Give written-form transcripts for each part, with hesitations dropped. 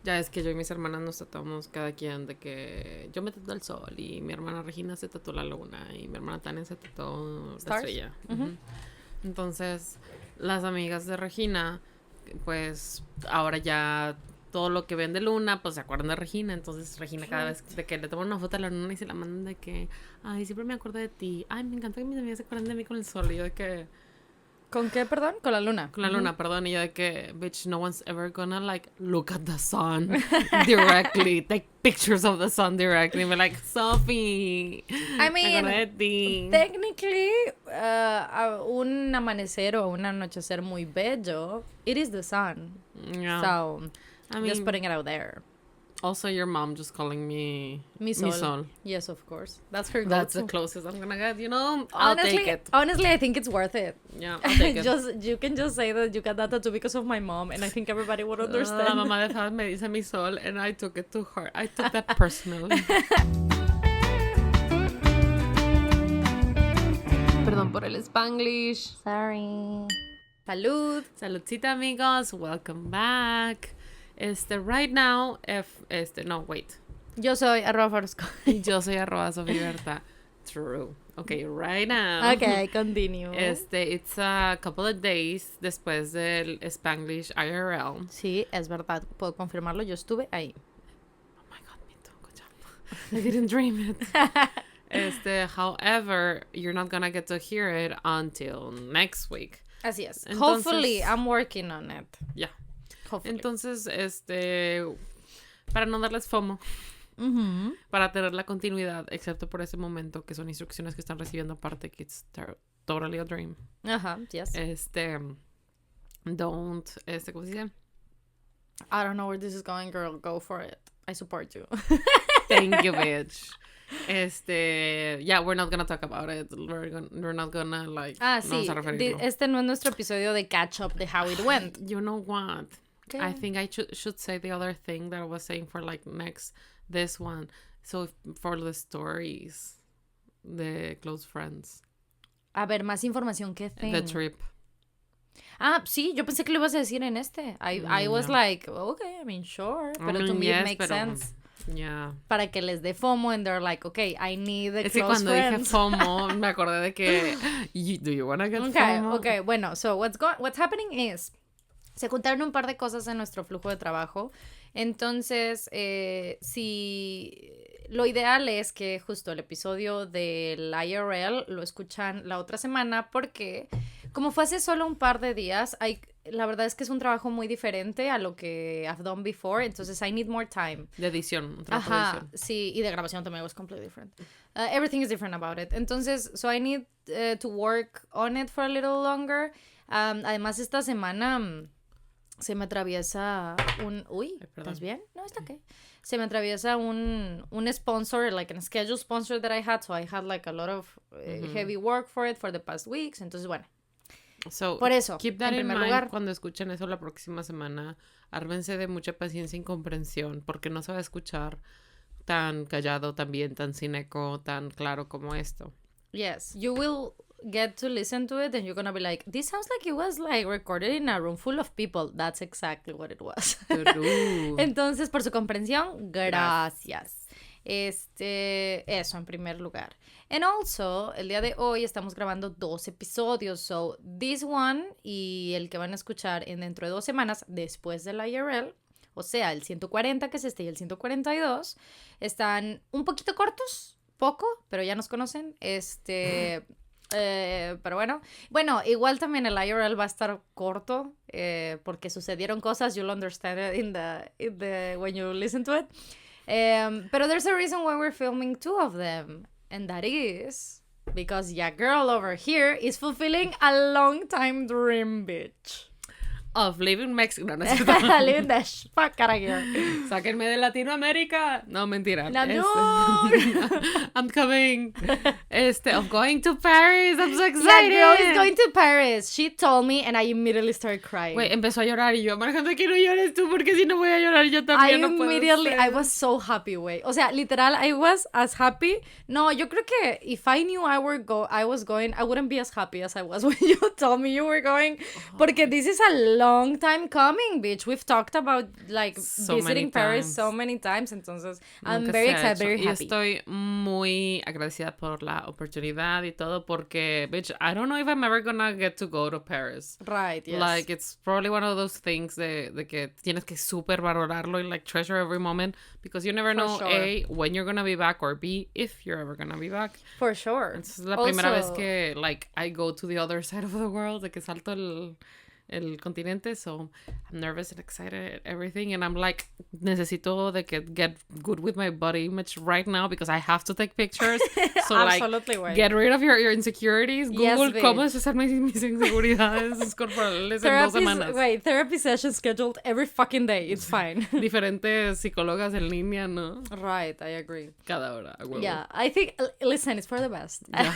Ya es que yo y mis hermanas nos tatuamos cada quien de que yo me tatué el sol y mi hermana Regina se tatuó la luna y mi hermana Tania se tatuó la Stars. estrella. Entonces, las amigas de Regina, pues ahora ya todo lo que ven de luna, pues se acuerdan de Regina. Entonces, Regina cada vez de que le toman una foto a la luna y se la mandan de que, ay, siempre me acuerdo de ti. Ay, me encanta que mis amigas se acuerden de mí con el sol. Y yo de que... ¿Con qué, perdón? Con la luna. Con la luna, perdón. Y yo de que, bitch, no one's ever gonna, like, look at the sun directly. Take pictures of the sun directly. And be like, Sofi, I mean, de ti. technically, un amanecer o un anochecer muy bello, it is the sun. Yeah. So, I mean, just putting it out there. also your mom just calling me Mi sol. Mi sol. Yes, of course. That's her That's go-to. the closest I'm gonna get, you know? I'll take it. Honestly, I think it's worth it. Yeah, I'll take it. You can just say that you got that tattoo because of my mom, and I think everybody would La understand. mamá de Fad me dice mi sol, and I took it to heart. I took that personally. Perdón por el Spanglish. Sorry. Salud. Saludcita, amigos. Welcome back. Right now, no, wait. Yo soy @Farusco. Yo soy @Sofiberta. True. Okay, right now. Okay, continue. It's a couple of days después del Spanglish IRL. Sí, es verdad. Puedo confirmarlo. Yo estuve ahí. Oh my God, me too. Good job. I didn't dream it. However, you're not gonna get to hear it until next week. Así es. Entonces, Hopefully, I'm working on it. Yeah. Hopefully. Entonces, para no darles FOMO, para tener la continuidad, excepto por ese momento, que son instrucciones que están recibiendo aparte, que it's totally a dream. Ajá, yes. ¿Cómo se dice? I don't know where this is going, girl. Go for it. I support you. Thank you, bitch. Yeah, we're not gonna talk about it. We're not gonna, like, Ah, no sí. vamos a referirlo. Este no es nuestro episodio de catch up de how it went. You know what? Okay. I think I should say the other thing that I was saying for, like, this one. So, for the stories, the close friends. A ver, más información. ¿Qué thing? The trip. Ah, sí, yo pensé que lo ibas a decir en este. I was like, okay, I mean, sure. Pero to me it makes sense. Yeah. Para que les dé FOMO and they're like, okay, I need the es close que cuando friends. dije FOMO, me acordé de que, do you wanna get FOMO? Okay, bueno, so what's happening is, se juntaron un par de cosas en nuestro flujo de trabajo. Entonces, si lo ideal es que justo el episodio del IRL lo escuchan la otra semana, porque como fue hace solo un par de días, la verdad es que es un trabajo muy diferente a lo que I've done before, entonces I need more time. De edición, un trabajo de edición. Sí, y de grabación también was completely different. Everything is different about it. Entonces, so I need to work on it for a little longer. Además, esta semana se me atraviesa un... Uy, ¿estás bien? No, está okay. Se me atraviesa un sponsor, like a schedule sponsor that I had, so I had like a lot of heavy work for it for the past weeks. Entonces, bueno. So, por eso, keep that en in primer mind lugar. Cuando escuchen eso la próxima semana. Ármense de mucha paciencia y comprensión, porque no se va a escuchar tan callado, tan bien, tan sin eco, tan claro como esto. Yes, you will get to listen to it and you're gonna be like, this sounds like it was like recorded in a room full of people. That's exactly what it was. Entonces, por su comprensión, gracias. Eso en primer lugar. And also, el día de hoy estamos grabando 2 episodios. So, this one y el que van a escuchar dentro de 2 semanas después del IRL, o sea, el 140 que es y el 142, están un poquito cortos, poco, pero ya nos conocen. Pero bueno, igual también el IRL va a estar corto porque sucedieron cosas. You'll understand it in the when you listen to it. Pero there's a reason why we're filming 2 of them, and that is because your girl over here is fulfilling a long time dream, bitch. Of living Mexico. No, Living the fuck out of here. Sáquenme de Latinoamérica. No, mentira. No. I'm coming. Of going to Paris. I'm so excited. That girl is going to Paris. She told me and I immediately started crying. Güey, empezó a llorar y yo, Alejandra, que no llores tú porque si no voy a llorar yo también. I was so happy, güey. O sea, literal, I was as happy. No, yo creo que if I knew I was going, I wouldn't be as happy as I was when you told me you were going. Porque this is a long time coming, bitch. We've talked about, like, So visiting many Paris times. so many times. Entonces, I'm Nunca very se ha excited, hecho. very Y happy. estoy muy agradecida por la oportunidad y todo porque, bitch, I don't know if I'm ever gonna get to go to Paris. Right, yes. Like, it's probably one of those things de que tienes que super valorarlo y, like, treasure every moment because you never know, sure. A, when you're gonna be back, or B, if you're ever gonna be back. For sure. Es la primera vez que, like, I go to the other side of the world, de que salto el continente, so I'm nervous and excited, everything, and I'm like, necesito de que get good with my body image right now because I have to take pictures, so Absolutely, like, get rid of your insecurities, Google Yes, cómo deshacer mis inseguridades corporales en 2 semanas. Wait, therapy session scheduled every fucking day, it's fine. Diferentes psicólogas en línea, ¿no? Right, I agree. Cada hora, a huevo. Yeah, I think, listen, it's for the best. Yeah,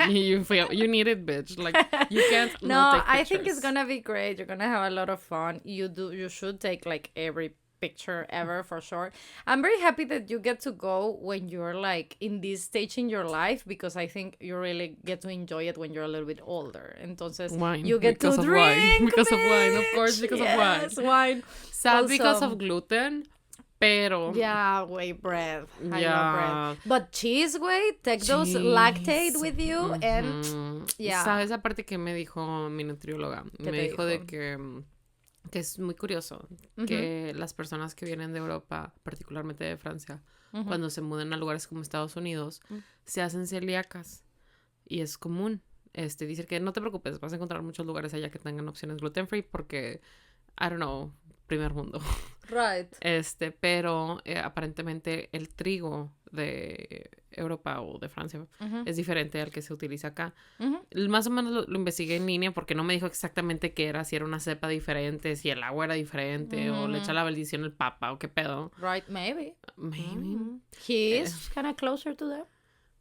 you need it, bitch, like, you can't No, not take I pictures. think it's gonna be great. You're gonna have a lot of fun. You should take, like, every picture ever, for sure. I'm very happy that you get to go when you're, like, in this stage in your life, because I think you really get to enjoy it when you're a little bit older. Entonces, Wine, you get to because of drink, wine. Because of wine, of course, because yes, of wine. Sad Also, because of gluten, pero yeah, whey, bread. I Yeah. love bread. But cheese, güey, take those Cheese. lactate with you and yeah. ¿Sabes esa parte que me dijo mi nutrióloga? ¿Qué Me te dijo de dijo? que es muy curioso que las personas que vienen de Europa, particularmente de Francia, cuando se mudan a lugares como Estados Unidos, se hacen celíacas y es común. Dice que no te preocupes, vas a encontrar muchos lugares allá que tengan opciones gluten free porque, I don't know, primer mundo. Right. Pero aparentemente el trigo de Europa o de Francia es diferente al que se utiliza acá. Más o menos lo investigué en línea porque no me dijo exactamente qué era, si era una cepa diferente, si el agua era diferente o le echa la bendición el papa o qué pedo. Right, maybe. Maybe. He is kind of closer to them.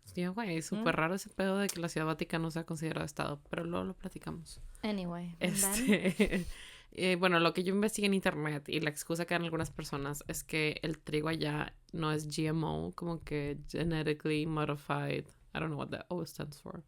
Sí, güey, súper raro ese pedo de que la Ciudad Vaticana no sea considerada estado, pero luego lo platicamos. Anyway. And then? Bueno, lo que yo investigué en internet y la excusa que dan algunas personas es que el trigo allá no es GMO, como que genetically modified. I don't know what that O stands for.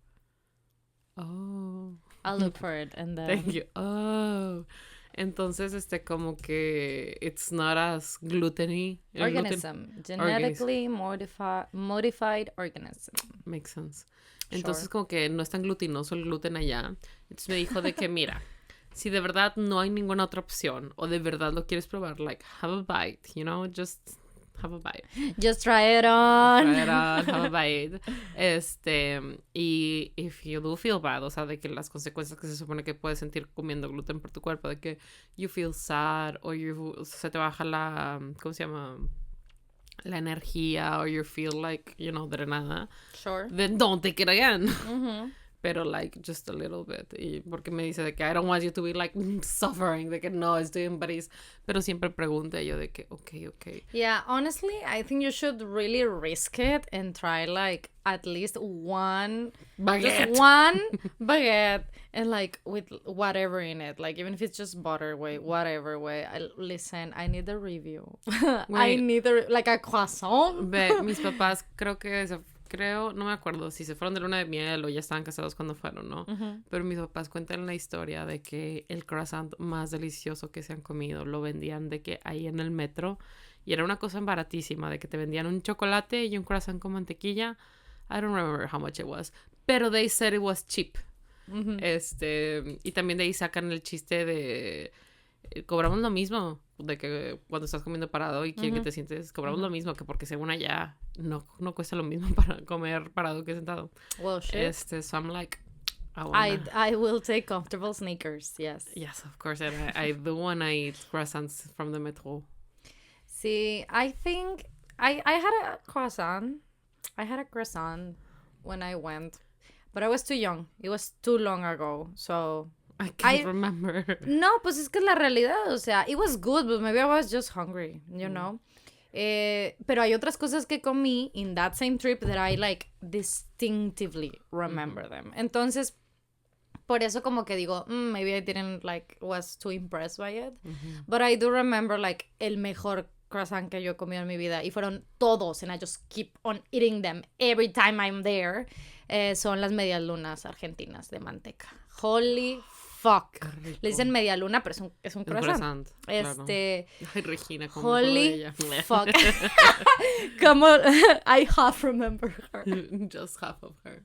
Oh. I'll look for it and then. Thank you. Oh. Entonces, como que it's not as gluten-y. Organism. Genetically modified organism. Makes sense. Entonces, como que no es tan glutinoso el gluten allá. Entonces me dijo de que, mira, si de verdad no hay ninguna otra opción o de verdad lo quieres probar, like, have a bite, you know, just have a bite. Just try it on. Try it on, have a bite. Y if you do feel bad, o sea, de que las consecuencias que se supone que puedes sentir comiendo gluten por tu cuerpo, de que you feel sad o se te baja la, ¿cómo se llama? La energía, or you feel like, you know, drenada. Sure. Then don't take it again. Pero, like, just a little bit. Y porque me dice de que I don't want you to be, like, suffering. De que no, estoy en París. Pero siempre pregunté yo de que, okay. Yeah, honestly, I think you should really risk it and try, like, at least one baguette. Just one baguette and, like, with whatever in it. Like, even if it's just butter, whatever way. Listen, I need the review. I need like a croissant. Mis papás creo, no me acuerdo si se fueron de luna de miel o ya estaban casados cuando fueron, ¿no? Pero mis papás cuentan la historia de que el croissant más delicioso que se han comido lo vendían de que ahí en el metro y era una cosa baratísima, de que te vendían un chocolate y un croissant con mantequilla. I don't remember how much it was, pero they said it was cheap. Y también de ahí sacan el chiste de cobramos lo mismo de que cuando estás comiendo parado y quieren que te sientes, cobramos lo mismo, que porque según allá no cuesta lo mismo para comer parado que sentado. Well, shit. So I'm like, I will take comfortable sneakers, yes. Yes, of course, and I do want to eat croissants from the metro. See, I think I had a croissant. I had a croissant when I went, but I was too young. It was too long ago, so I can't remember. No, pues es que es la realidad, o sea, it was good, but maybe I was just hungry, you know. Pero hay otras cosas que comí in that same trip that I, like, distinctively remember them. Entonces, por eso como que digo, maybe I didn't, like, was too impressed by it. But I do remember, like, el mejor croissant que yo he comido en mi vida, y fueron todos, and I just keep on eating them every time I'm there. Son las medias lunas argentinas de manteca. Holy fuck. Le dicen media luna, pero es un croissant. Claro. Ay, Regina, como holy fuck. Como, I half remember her. Just half of her.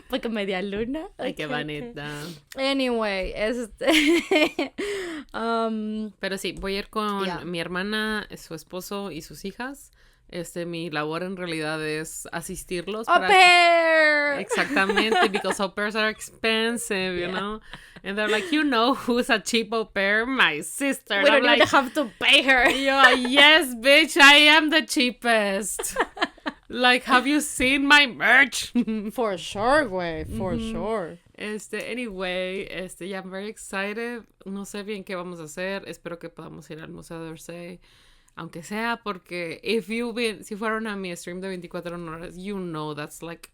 Porque media luna. Ay, qué bonita. Anyway, pero sí, voy a ir con mi hermana, su esposo y sus hijas. Mi labor en realidad es asistirlos. ¡Au pair! Exactamente, because au pairs are expensive, you know? And they're like, you know who's a cheap au pair? My sister. We don't even have to pay her. Yes, bitch, I am the cheapest. Like, have you seen my merch? For sure, güey, for sure. Anyway, yeah, I'm very excited. No sé bien qué vamos a hacer. Espero que podamos ir al Museo d'Orsay. Aunque sea porque si fueron a mi stream de 24 horas, you know that's like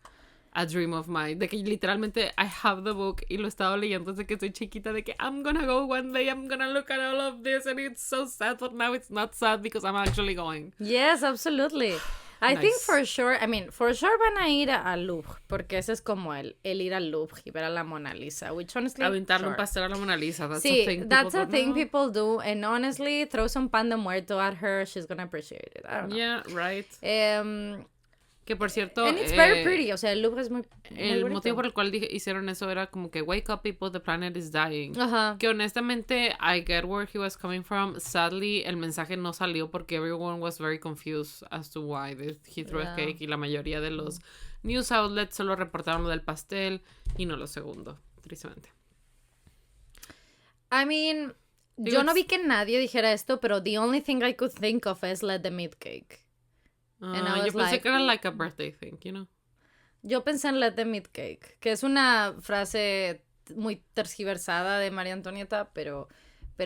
a dream of mine. De que literalmente I have the book y lo he estado leyendo desde que estoy chiquita, de que I'm gonna go one day, I'm gonna look at all of this, and it's so sad, but now it's not sad because I'm actually going. Yes, absolutely. I think for sure van a ir al Louvre, porque ese es como el ir al Louvre y ver a la Mona Lisa, which honestly... Aventarle un pastel a la Mona Lisa, that's a thing people do, and honestly, throw some pan de muerto at her, she's gonna appreciate it, I don't know. Yeah, right. Que por cierto... And it's very pretty, o sea, el Louvre es muy el bonito. motivo por el cual hicieron eso era como que wake up people, the planet is dying. Que honestamente, I get where he was coming from. Sadly, el mensaje no salió porque everyone was very confused as to why he threw a cake, y la mayoría de los news outlets solo reportaron lo del pastel y no lo segundo, tristemente. I mean, yo no vi que nadie dijera esto, pero the only thing I could think of is let them eat cake. Yo pensé que era like a birthday thing, you know. Yo pensé en let them eat cake, que es una frase muy tergiversada de María Antonieta, pero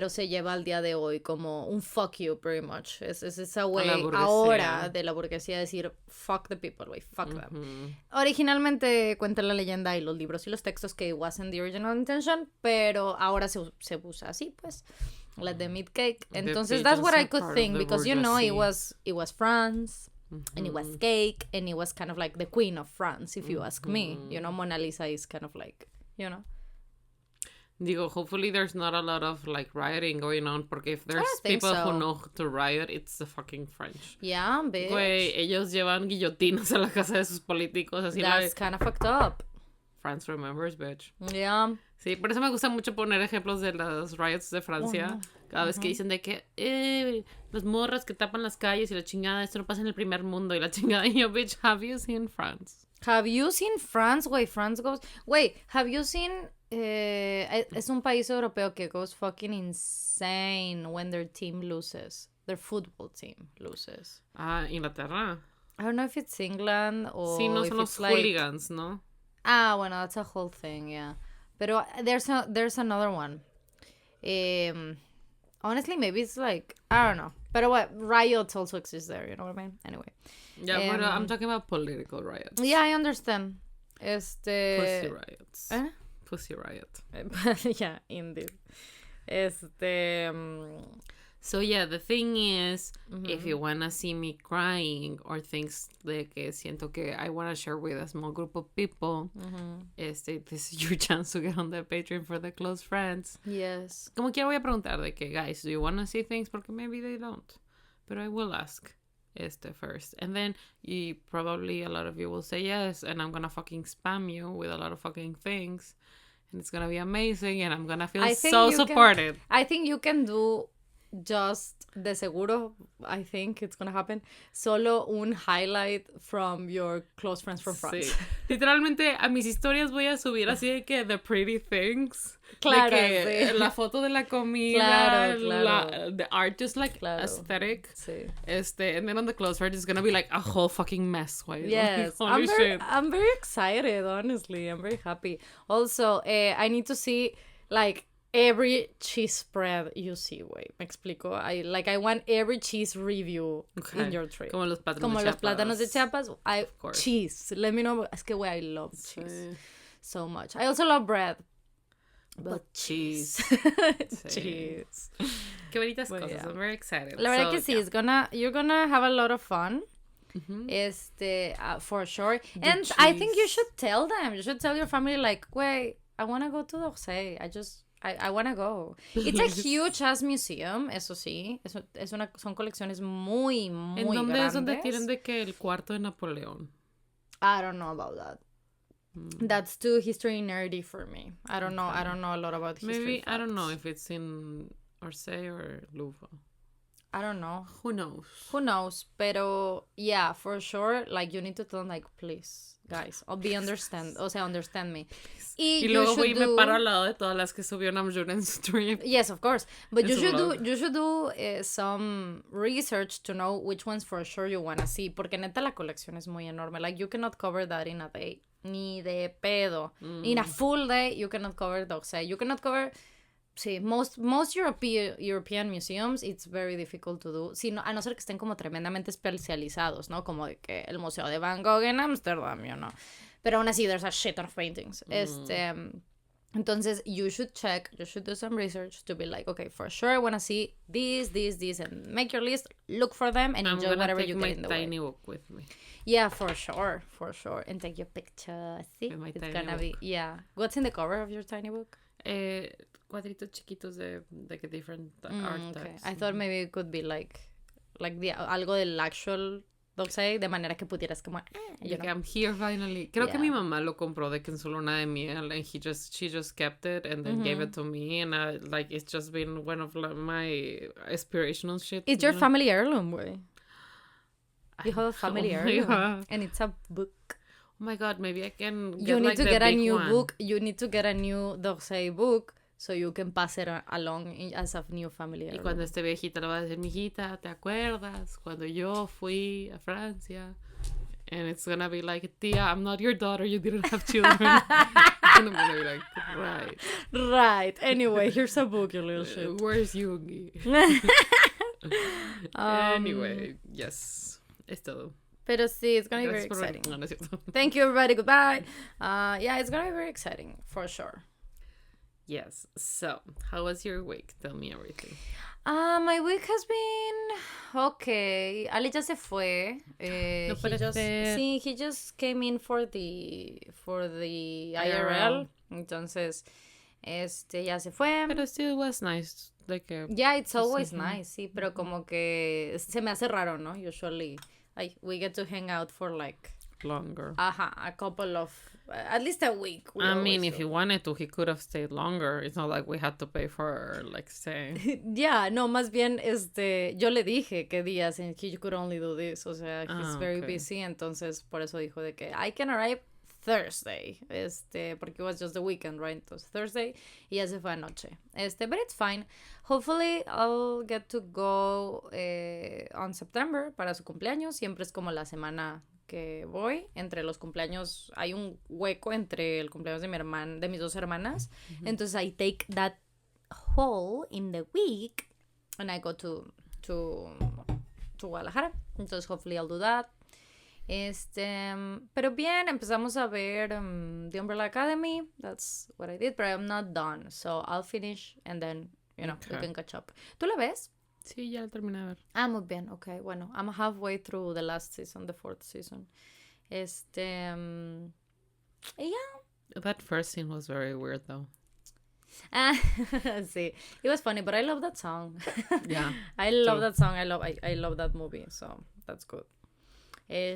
se lleva al día de hoy como un fuck you, pretty much. Es esa way ahora de la burguesía decir fuck the people, wey, fuck them. Originalmente cuenta la leyenda y los libros y los textos que it wasn't the original intention, pero ahora se usa así, pues. Let them eat cake. Entonces, that's what I could think, because, you know, it was France, and it was cake, and it was kind of like the queen of France, if you ask me. You know, Mona Lisa is kind of like, you know. Digo, hopefully there's not a lot of, like, rioting going on, porque if there's people who know to riot, it's the fucking French. Yeah, bitch. Güey, ellos llevan guillotinas a la casa de sus políticos, así. That's kind of fucked up. France remembers, bitch. Yeah. Sí, por eso me gusta mucho poner ejemplos de las riots de Francia. Cada vez que dicen de que las morras que tapan las calles y la chingada, esto no pasa en el primer mundo y la chingada. Y yo, bitch, have you seen France? Have you seen France? Wait, France goes... Wait, have you seen... es un país europeo que goes fucking insane when their team loses. Their football team loses. Ah, Inglaterra. I don't know if it's England or... Sí, no son los hooligans, ¿no? Ah, bueno, that's a whole thing, yeah. Pero there's another one. Honestly, maybe it's like, I don't know. But what, riots also exist there, you know what I mean? Anyway. Yeah, but I'm talking about political riots. Yeah, I understand. Pussy riots. Pussy riot. Yeah, indeed. So yeah, the thing is, if you wanna see me crying or things de que siento que I wanna share with a small group of people, this is your chance to get on the Patreon for the close friends. Yes. Como quiera voy a preguntar de que, guys, do you wanna see things? Porque maybe they don't. But I will ask first. And then probably a lot of you will say yes, and I'm gonna fucking spam you with a lot of fucking things. And it's gonna be amazing, and I'm gonna feel so supported. I think you can do... Just de seguro, I think it's gonna happen. Solo un highlight from your close friends from France. Sí. Literalmente a mis historias voy a subir así de que the pretty things. Claro, de que sí. La foto de la comida, claro. The art, just like aesthetic. Sí. And then on the close friends, it's gonna be like a whole fucking mess. Right? Yes, Holy shit. I'm very excited. Honestly, I'm very happy. Also, I need to see like. Every cheese spread you see, güey. ¿Me explico? I want every cheese review in your trip. Como los plátanos de Chiapas. Cheese. Let me know. Es que, güey, I love cheese so much. I also love bread. But cheese. Cheese. Qué bonitas cosas. Yeah. I'm very excited. La verdad que sí. You're gonna have a lot of fun. For sure. And cheese. I think you should tell them. You should tell your family, like, güey, I want to go to D'Orsay. I wanna go. It's a huge ass museum, eso sí. Son colecciones muy, muy ¿En dónde grandes. es donde tienen de que el cuarto de Napoleón? I don't know about that. That's too history nerdy for me. I don't know a lot about history. Maybe, facts. I don't know if it's in Orsay or Louvre. I don't know. Who knows? Pero, yeah, for sure, like, you need to tell them, like, please, guys, understand me. Y luego voy y me paro al lado de todas las que subió Namjoon en stream. Yes, of course. But you should do some research to know which ones for sure you want to see. Porque neta la colección es muy enorme. Like, you cannot cover that in a day. Ni de pedo. In a full day, you cannot cover Dockside. You cannot cover... Sí, most European museums, it's very difficult to do. Sí, no, a no ser que estén como tremendamente especializados, ¿no? Como de que el Museo de Van Gogh en Amsterdam, you know. Pero aún así, there's a shit ton of paintings. Entonces, you should do some research to be like, okay, for sure I want to see these, and make your list, look for them, and enjoy whatever you get in the way. I'm gonna take my tiny book with me. Yeah, for sure. And take your picture. See? With my it's tiny gonna book. Be, yeah. What's in the cover of your tiny book? Cuadritos chiquitos de different art okay. types. I thought maybe it could be like algo del actual Dockside, de manera que pudieras como I'm here finally. Creo que mi mamá lo compró de que en su luna de miel, and she just kept it and then gave it to me, and it's just been one of my inspirational shit. It's your family heirloom, güey. You have a family heirloom, and it's a book. Oh my god, maybe I can get you need like to the get a big new one. book. You need to get a new Dockside book so you can pass it along as a new family heirloom. Y cuando esté viejita le voy a decir, mijita, ¿te acuerdas cuando yo fui a Francia? And it's gonna be like, Tia, I'm not your daughter, you didn't have children. And I'm gonna be like, right. Anyway, here's a book, you little shit. Where's Yugi? Anyway, yes, es todo. Pero sí, it's gonna be very exciting. Thank you, everybody. Goodbye. Yeah, it's gonna be very exciting, for sure. Yes. So, how was your week? Tell me everything. My week has been okay. Ali ya se fue. He just came in for the IRL. Entonces, ya se fue. Pero still was nice. Yeah, it's always nice, sí. Pero como que se me hace raro, ¿no? Usually, we get to hang out for like... longer. A couple of... at least a week. I mean, if he wanted to, he could have stayed longer. It's not like we had to pay for, like, staying. Yeah, no, más bien, yo le dije qué días and he could only do this. O sea, he's very busy, entonces por eso dijo de que I can arrive Thursday, porque it was just the weekend, right? Entonces Thursday, y ya se fue anoche. But it's fine. Hopefully, I'll get to go on September para su cumpleaños. Siempre es como la semana que voy. Entre los cumpleaños hay un hueco entre el cumpleaños de mis dos hermanas. Entonces I take that whole in the week and I go to Guadalajara. Entonces hopefully I'll do that. Pero bien, empezamos a ver The Umbrella Academy. That's what I did, but I'm not done. So I'll finish and then, we can catch up. ¿Tú la ves? Sí, ya la terminé de ver. Muy bien, okay. Bueno, I'm halfway through the last season, the 4th season. Yeah. That first scene was very weird, though. Sí, it was funny, but I love that song. Yeah. I love that song. I love that movie, so that's good. Y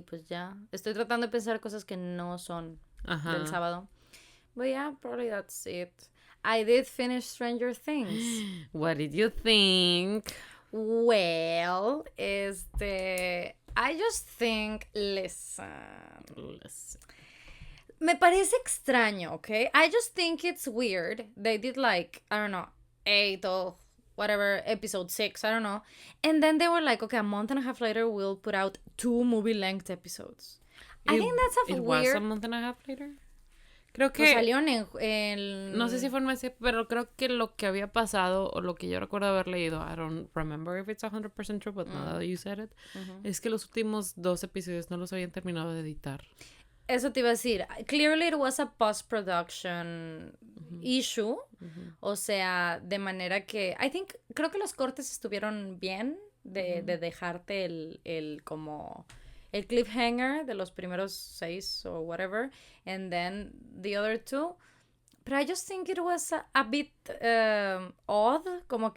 pues ya. Estoy tratando de pensar cosas que no son del sábado. But yeah, probably that's it. I did finish Stranger Things. What did you think? Well, I just think, listen. Me parece extraño, okay? I just think it's weird. They did like, I don't know, 8 or whatever, episode 6, I don't know. And then they were like, okay, a month and a half later, we'll put out 2 movie-length episodes. I think that's a weird... It was a month and a half later? Creo que... Pues salieron en... No sé si fue un mes, pero creo que lo que había pasado, o lo que yo recuerdo haber leído, I don't remember if it's 100% true, but now that you said it, es que los últimos 2 episodios no los habían terminado de editar. Eso te iba a decir. Clearly it was a post-production issue. O sea, de manera que... creo que los cortes estuvieron bien de dejarte el como... el cliffhanger de los primeros 6 o whatever, and then the other 2, Pero I just think it was a bit odd, como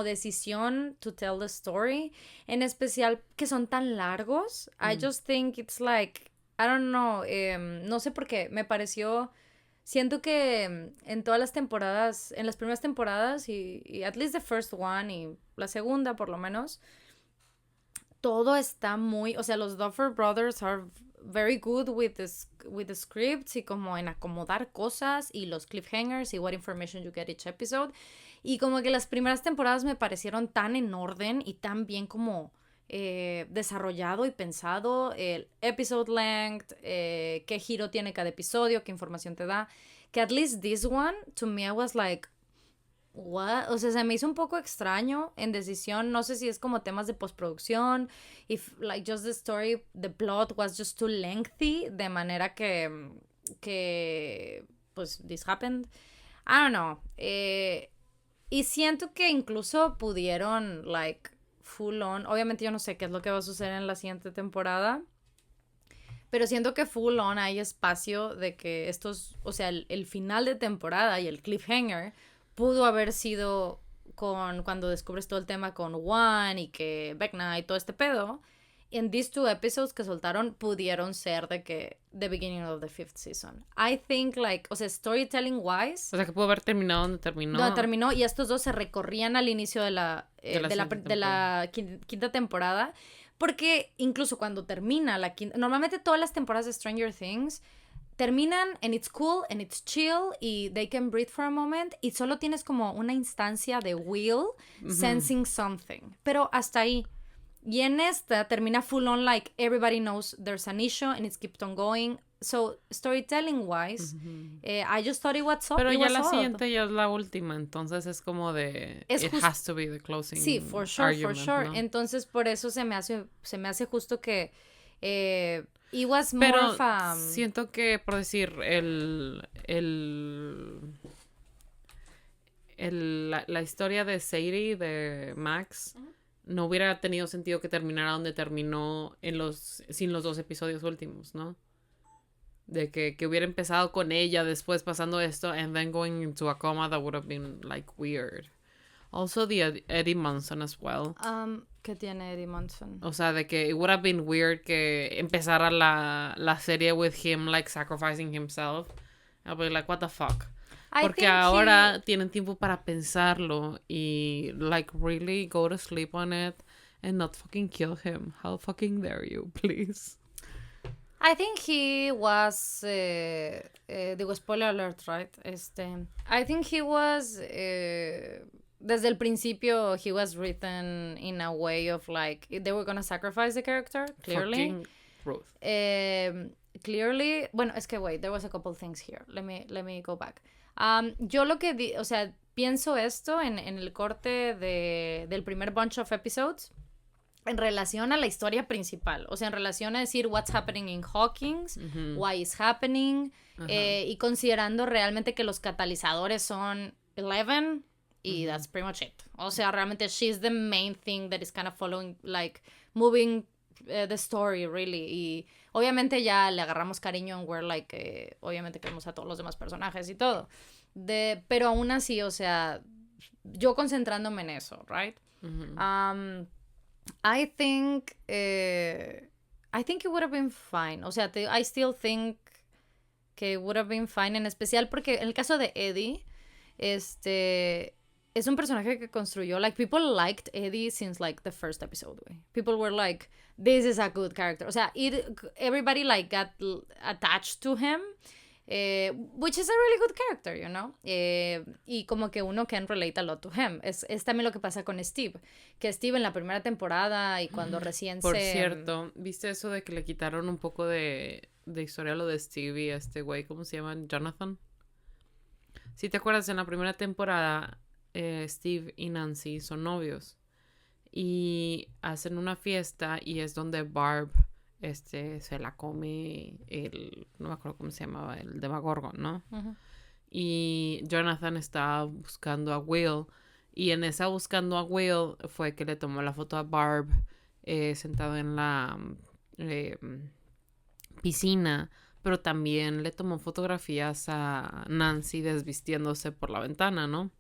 decisión to tell the story, en especial que son tan largos. I just think it's like, I don't know, no sé por qué, me pareció, siento que en todas las temporadas, en las primeras temporadas y at least the first one y la segunda por lo menos, todo está muy, o sea, los Duffer Brothers are very good with the scripts y como en acomodar cosas y los cliffhangers y what information you get each episode. Y como que las primeras temporadas me parecieron tan en orden y tan bien como desarrollado y pensado, el episode length, qué giro tiene cada episodio, qué información te da, que at least this one, to me I was like, what? O sea, se me hizo un poco extraño en decisión, no sé si es como temas de postproducción, if like just the story, the plot was just too lengthy, de manera que pues this happened, I don't know, y siento que incluso pudieron like full on, obviamente yo no sé qué es lo que va a suceder en la siguiente temporada, pero siento que full on hay espacio de que estos, o sea, el final de temporada y el cliffhanger pudo haber sido cuando descubres todo el tema con Juan y que Vecna y todo este pedo. En these 2 episodes que soltaron pudieron ser de que the beginning of the 5th season. I think like, o sea, storytelling wise. O sea, que pudo haber terminado donde terminó. Donde terminó y estos dos se recorrían al inicio de la quinta temporada. Porque incluso cuando termina la quinta, normalmente todas las temporadas de Stranger Things terminan and it's cool and it's chill y they can breathe for a moment y solo tienes como una instancia de Will sensing something. Pero hasta ahí. Y en esta termina full on like everybody knows there's an issue and it's kept on going. So storytelling wise, I just thought it was up. Pero ya la siguiente ya es la última, entonces es como de it has to be the closing. Sí, for sure, ¿no? Entonces por eso se me hace justo que it was more pero of a... siento que por decir la historia de Sadie, de Max, no hubiera tenido sentido que terminara donde terminó sin los 2 episodios últimos, ¿no? De que hubiera empezado con ella, después pasando esto, and then going into a coma, that would have been, like, weird. Also, the Eddie Munson as well. ¿Qué tiene Eddie Munson? O sea, de que it would have been weird que empezara la serie with him, like, sacrificing himself. I'll be like, what the fuck? Porque ahora tienen tiempo para pensarlo y, like, really go to sleep on it and not fucking kill him. How fucking dare you, please? I think he was, digo, spoiler alert, right? I think he was, desde el principio, he was written in a way of, like, they were gonna sacrifice the character, clearly. Fucking Ruth. Clearly, bueno, es que, wait, there was a couple things here. Let me go back. Yo lo que, o sea, pienso esto en el corte del primer bunch of episodes en relación a la historia principal, o sea, en relación a decir what's happening in Hawkins, why is happening, y considerando realmente que los catalizadores son Eleven y that's pretty much it. O sea, realmente she's the main thing that is kind of following, like, moving the story, really, y obviamente ya le agarramos cariño en we're like, obviamente queremos a todos los demás personajes y todo, pero aún así, o sea, yo concentrándome en eso, right? I think it would have been fine. O sea, I still think que it would have been fine, en especial porque en el caso de Eddie, es un personaje que construyó, like, people liked Eddie since, like, the first episode, güey. People were like, this is a good character. O sea, everybody, like, got attached to him, which is a really good character, you know? Y como que uno can relate a lot to him. Es también lo que pasa con Steve. Que Steve en la primera temporada y cuando recién Por cierto, ¿viste eso de que le quitaron un poco de historia a lo de Steve y a este güey? ¿Cómo se llama? Jonathan. Si te acuerdas, en la primera temporada, Steve y Nancy son novios. Y hacen una fiesta y es donde Barb se la come no me acuerdo cómo se llamaba, el Demogorgon, ¿no? Y Jonathan estaba buscando a Will y en esa buscando a Will fue que le tomó la foto a Barb sentado en la piscina pero también le tomó fotografías a Nancy desvistiéndose por la ventana, ¿no?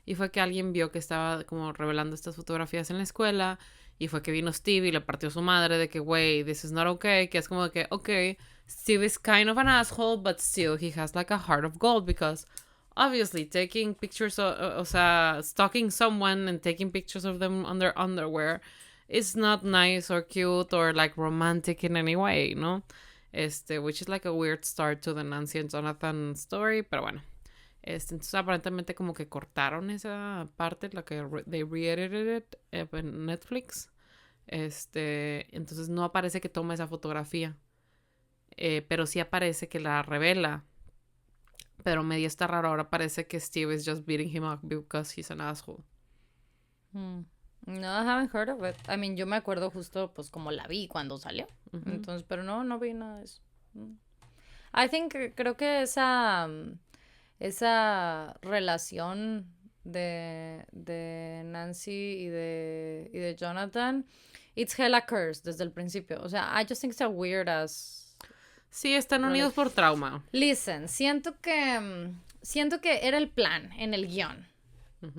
Y fue que alguien vio que estaba como revelando estas fotografías en la escuela, y fue que vino Steve y le partió a su madre de que, wey, this is not okay, que es como de que, okay, Steve is kind of an asshole, but still he has like a heart of gold, because obviously taking pictures, o sea, stalking someone and taking pictures of them on their underwear is not nice or cute or like romantic in any way, ¿no? Which is like a weird start to the Nancy and Jonathan story, pero bueno. Entonces aparentemente como que cortaron esa parte, la que they re-edited it en Netflix. Entonces no aparece que toma esa fotografía, pero sí aparece que la revela. Pero medio está raro, ahora parece que Steve is just beating him up because he's an asshole. No, I haven't heard of it. I mean, yo me acuerdo justo pues como la vi cuando salió. Entonces, pero no vi nada de eso. I think, creo que esa relación de Nancy y de Jonathan, it's hella cursed desde el principio. O sea, I just think it's a weird ass. Sí, están unidos por trauma. Listen, siento que era el plan en el guión.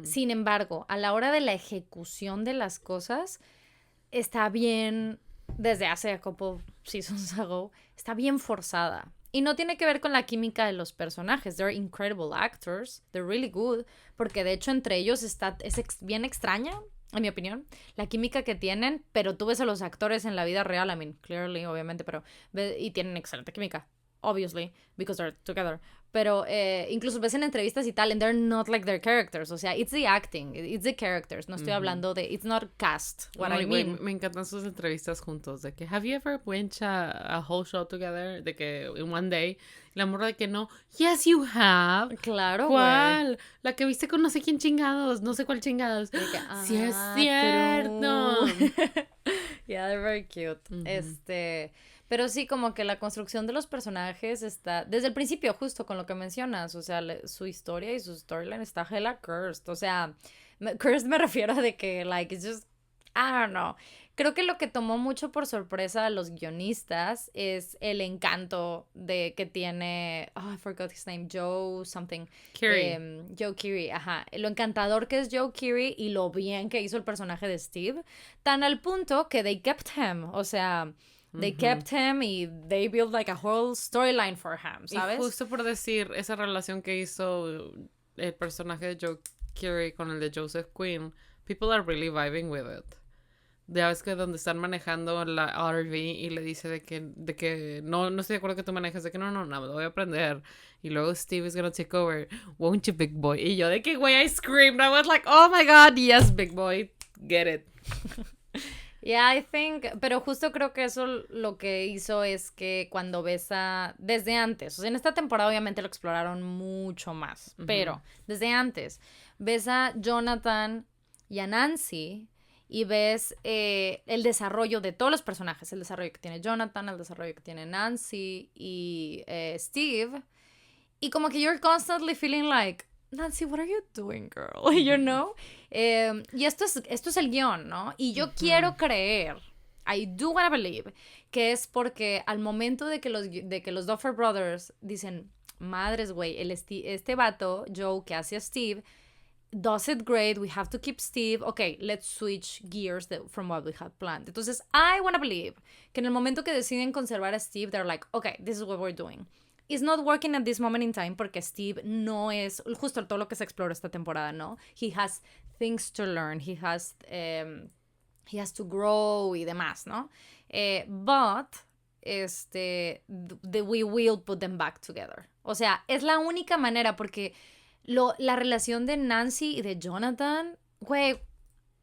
Sin embargo, a la hora de la ejecución de las cosas, está bien, desde hace a couple seasons ago, está bien forzada. Y no tiene que ver con la química de los personajes. They're incredible actors. They're really good. Porque de hecho entre ellos es bien extraña, en mi opinión, la química que tienen. Pero tú ves a los actores en la vida real, I mean, clearly, obviamente, pero y tienen excelente química. Obviously, because they're together. Pero incluso ves en entrevistas y tal, and they're not like their characters. O sea, it's the acting, it's the characters. No estoy hablando de, it's not cast, what I mean. Me encantan sus entrevistas juntos, de que, have you ever went a whole show together? De que, in one day, la morra de que no, yes you have. Claro, ¿Cuál? La que viste con no sé quién chingados, no sé cuál chingados. Que, sí es cierto. Yeah, they're very cute. Pero sí, como que la construcción de los personajes está, desde el principio, justo con lo que mencionas, o sea, su historia y su storyline está hella cursed, o sea, cursed me refiero a de que, like, it's just, I don't know. Creo que lo que tomó mucho por sorpresa a los guionistas es el encanto que tiene, I forgot his name, Joe something. Keery. Joe Keery, ajá. Lo encantador que es Joe Keery y lo bien que hizo el personaje de Steve, tan al punto que they kept him, o sea, they kept him y they built like a whole storyline for him, ¿sabes? Y justo por decir, esa relación que hizo el personaje de Joe Keery con el de Joseph Quinn, people are really vibing with it. Ya ves que donde están manejando la RV y le dice de que no estoy de acuerdo que tú manejes, de que no, me lo voy a aprender. Y luego Steve is gonna take over. Won't you, big boy? Y yo de que, güey, I screamed. I was like, oh my God, yes, big boy. Get it. Yeah, I think, pero justo creo que eso lo que hizo es que cuando ves desde antes, o sea, en esta temporada obviamente lo exploraron mucho más, pero desde antes ves a Jonathan y a Nancy y ves el desarrollo de todos los personajes, el desarrollo que tiene Jonathan, el desarrollo que tiene Nancy y Steve, y como que you're constantly feeling like, Nancy, what are you doing, girl? You know? Y esto es el guión, ¿no? Y yo quiero creer, I do wanna believe, que es porque al momento de que los Duffer Brothers dicen, madres, güey, este vato, Joe, que hace a Steve, does it great, we have to keep Steve, okay, let's switch gears from what we had planned. Entonces, I wanna believe que en el momento que deciden conservar a Steve, they're like, okay, this is what we're doing. It's not working at this moment in time porque Steve no es justo todo lo que se explora esta temporada, ¿no? He has things to learn, he has to grow y demás, ¿no? But we will put them back together. O sea, es la única manera porque la relación de Nancy y de Jonathan, güey,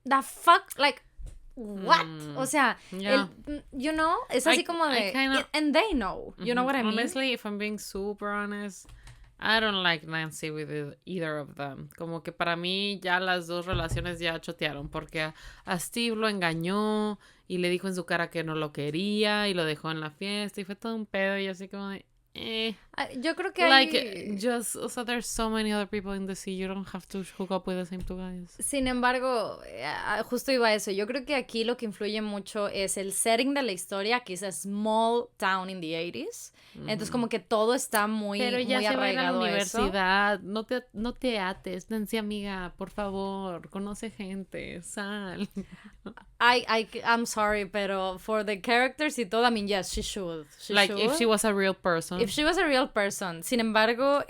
the fuck, like, what? O sea, yeah. You know, es así como de, and they know, you know what I mean? Honestly, if I'm being super honest, I don't like Nancy with either of them. Como que para mí ya las dos relaciones ya chotearon, porque a Steve lo engañó y le dijo en su cara que no lo quería y lo dejó en la fiesta y fue todo un pedo y así como de, Yo creo que like, just, o sea, there's so many other people in the sea, you don't have to hook up with the same two guys. Sin embargo, justo iba a eso, yo creo que aquí lo que influye mucho es el setting de la historia, que es a small town in the 80s, entonces como que todo está muy, pero ya muy se va a ir a la universidad, eso. no te ates, Nancy amiga, por favor, conoce gente, sal. I'm sorry, pero for the characters y todo, I mean, yes, she should. If she was a real person. If she was a real person. Sin embargo,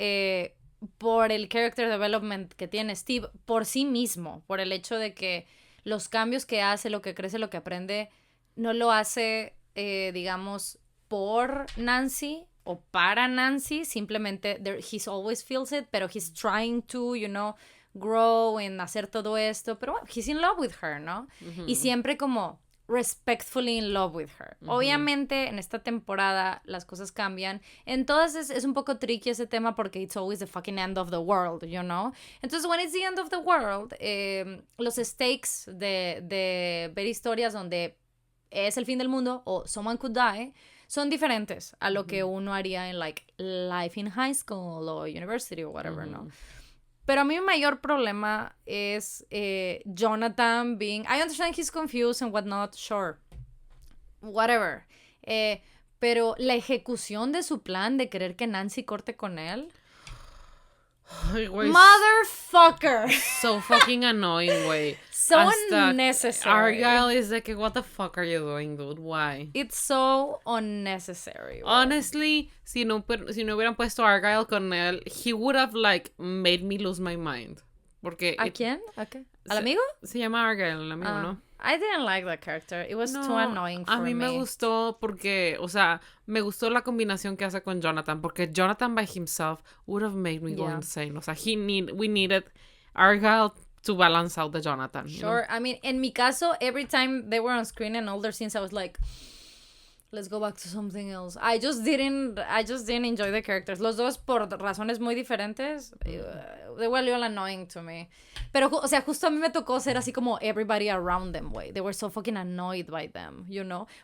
por el character development que tiene Steve, por sí mismo, por el hecho de que los cambios que hace, lo que crece, lo que aprende, no lo hace, digamos, por Nancy o para Nancy, simplemente he's always feels it, pero he's trying to, grow en hacer todo esto, pero bueno, he's in love with her, ¿no? Y siempre como respectfully in love with her. Obviamente en esta temporada las cosas cambian. En todas es un poco tricky ese tema porque it's always the fucking end of the world, Entonces, when it's the end of the world, los stakes de ver historias donde es el fin del mundo o someone could die son diferentes a lo que uno haría en like life in high school o university o whatever, ¿no? Pero a mí mi mayor problema es Jonathan being... I understand he's confused and whatnot, sure. Whatever. Pero la ejecución de su plan de querer que Nancy corte con él... Ay, güey. Motherfucker. So fucking annoying, güey. So unnecessary. Argyle is like, what the fuck are you doing, dude? Why? It's so unnecessary. Güey. Honestly, si no hubieran puesto Argyle con él, he would have, like, made me lose my mind. Porque... ¿A quién? ¿A qué? ¿Al amigo? Se llama Argyle, el amigo, ¿no? I didn't like that character. It was too annoying for me. A mí me gustó porque, o sea, me gustó la combinación que hace con Jonathan, porque Jonathan by himself would have made me go insane. O sea, we needed Argyle to balance out the Jonathan. Sure. I mean, en mi caso, every time they were on screen and all their scenes, I was like, let's go back to something else. I just didn't enjoy the characters. Los dos, por razones muy diferentes, they were a little annoying to me. Pero, o sea, justo a mí me tocó ser así como everybody around them, way. They were so fucking annoyed by them,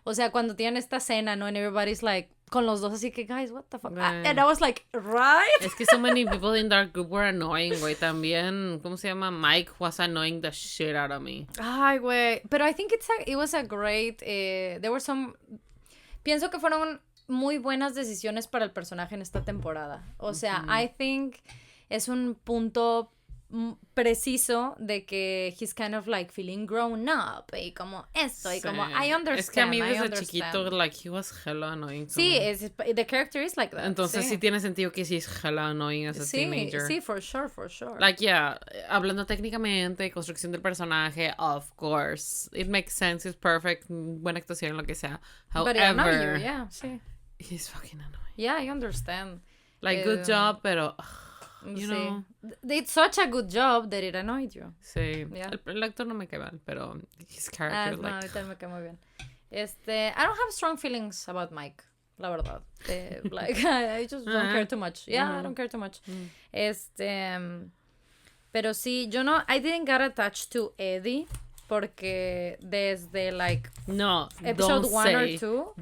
O sea, cuando tienen esta escena, ¿no? And everybody's like, con los dos así que, guys, what the fuck? And I was like, right? Es que so many people in that group were annoying, güey. También, ¿cómo se llama? Mike was annoying the shit out of me. Ay, güey. Pero I think it was a great... there were some... Pienso que fueron muy buenas decisiones para el personaje en esta temporada. O sea, I think es un punto preciso de que he's kind of like feeling grown up y como esto y como I understand. Es que a mí desde chiquito like he was hella annoying. Sí, the character is like that. Entonces sí tiene sentido que sí es hella annoying as a teenager. Sí, for sure. Like yeah, hablando técnicamente, construcción del personaje, of course, it makes sense, it's perfect, buena actuación, lo que sea. However, yeah, sí. He's fucking annoying. Yeah, I understand. Like good job, pero you know. It's such a good job that it annoyed you. Sí. Yeah. El actor no me cae mal, pero his character, no, ahorita me cae muy bien. I don't have strong feelings about Mike, la verdad. Like, I just don't care too much. Yeah, I don't care too much. Pero sí, I didn't get attached to Eddie. Porque desde, like, episode 1 or 2...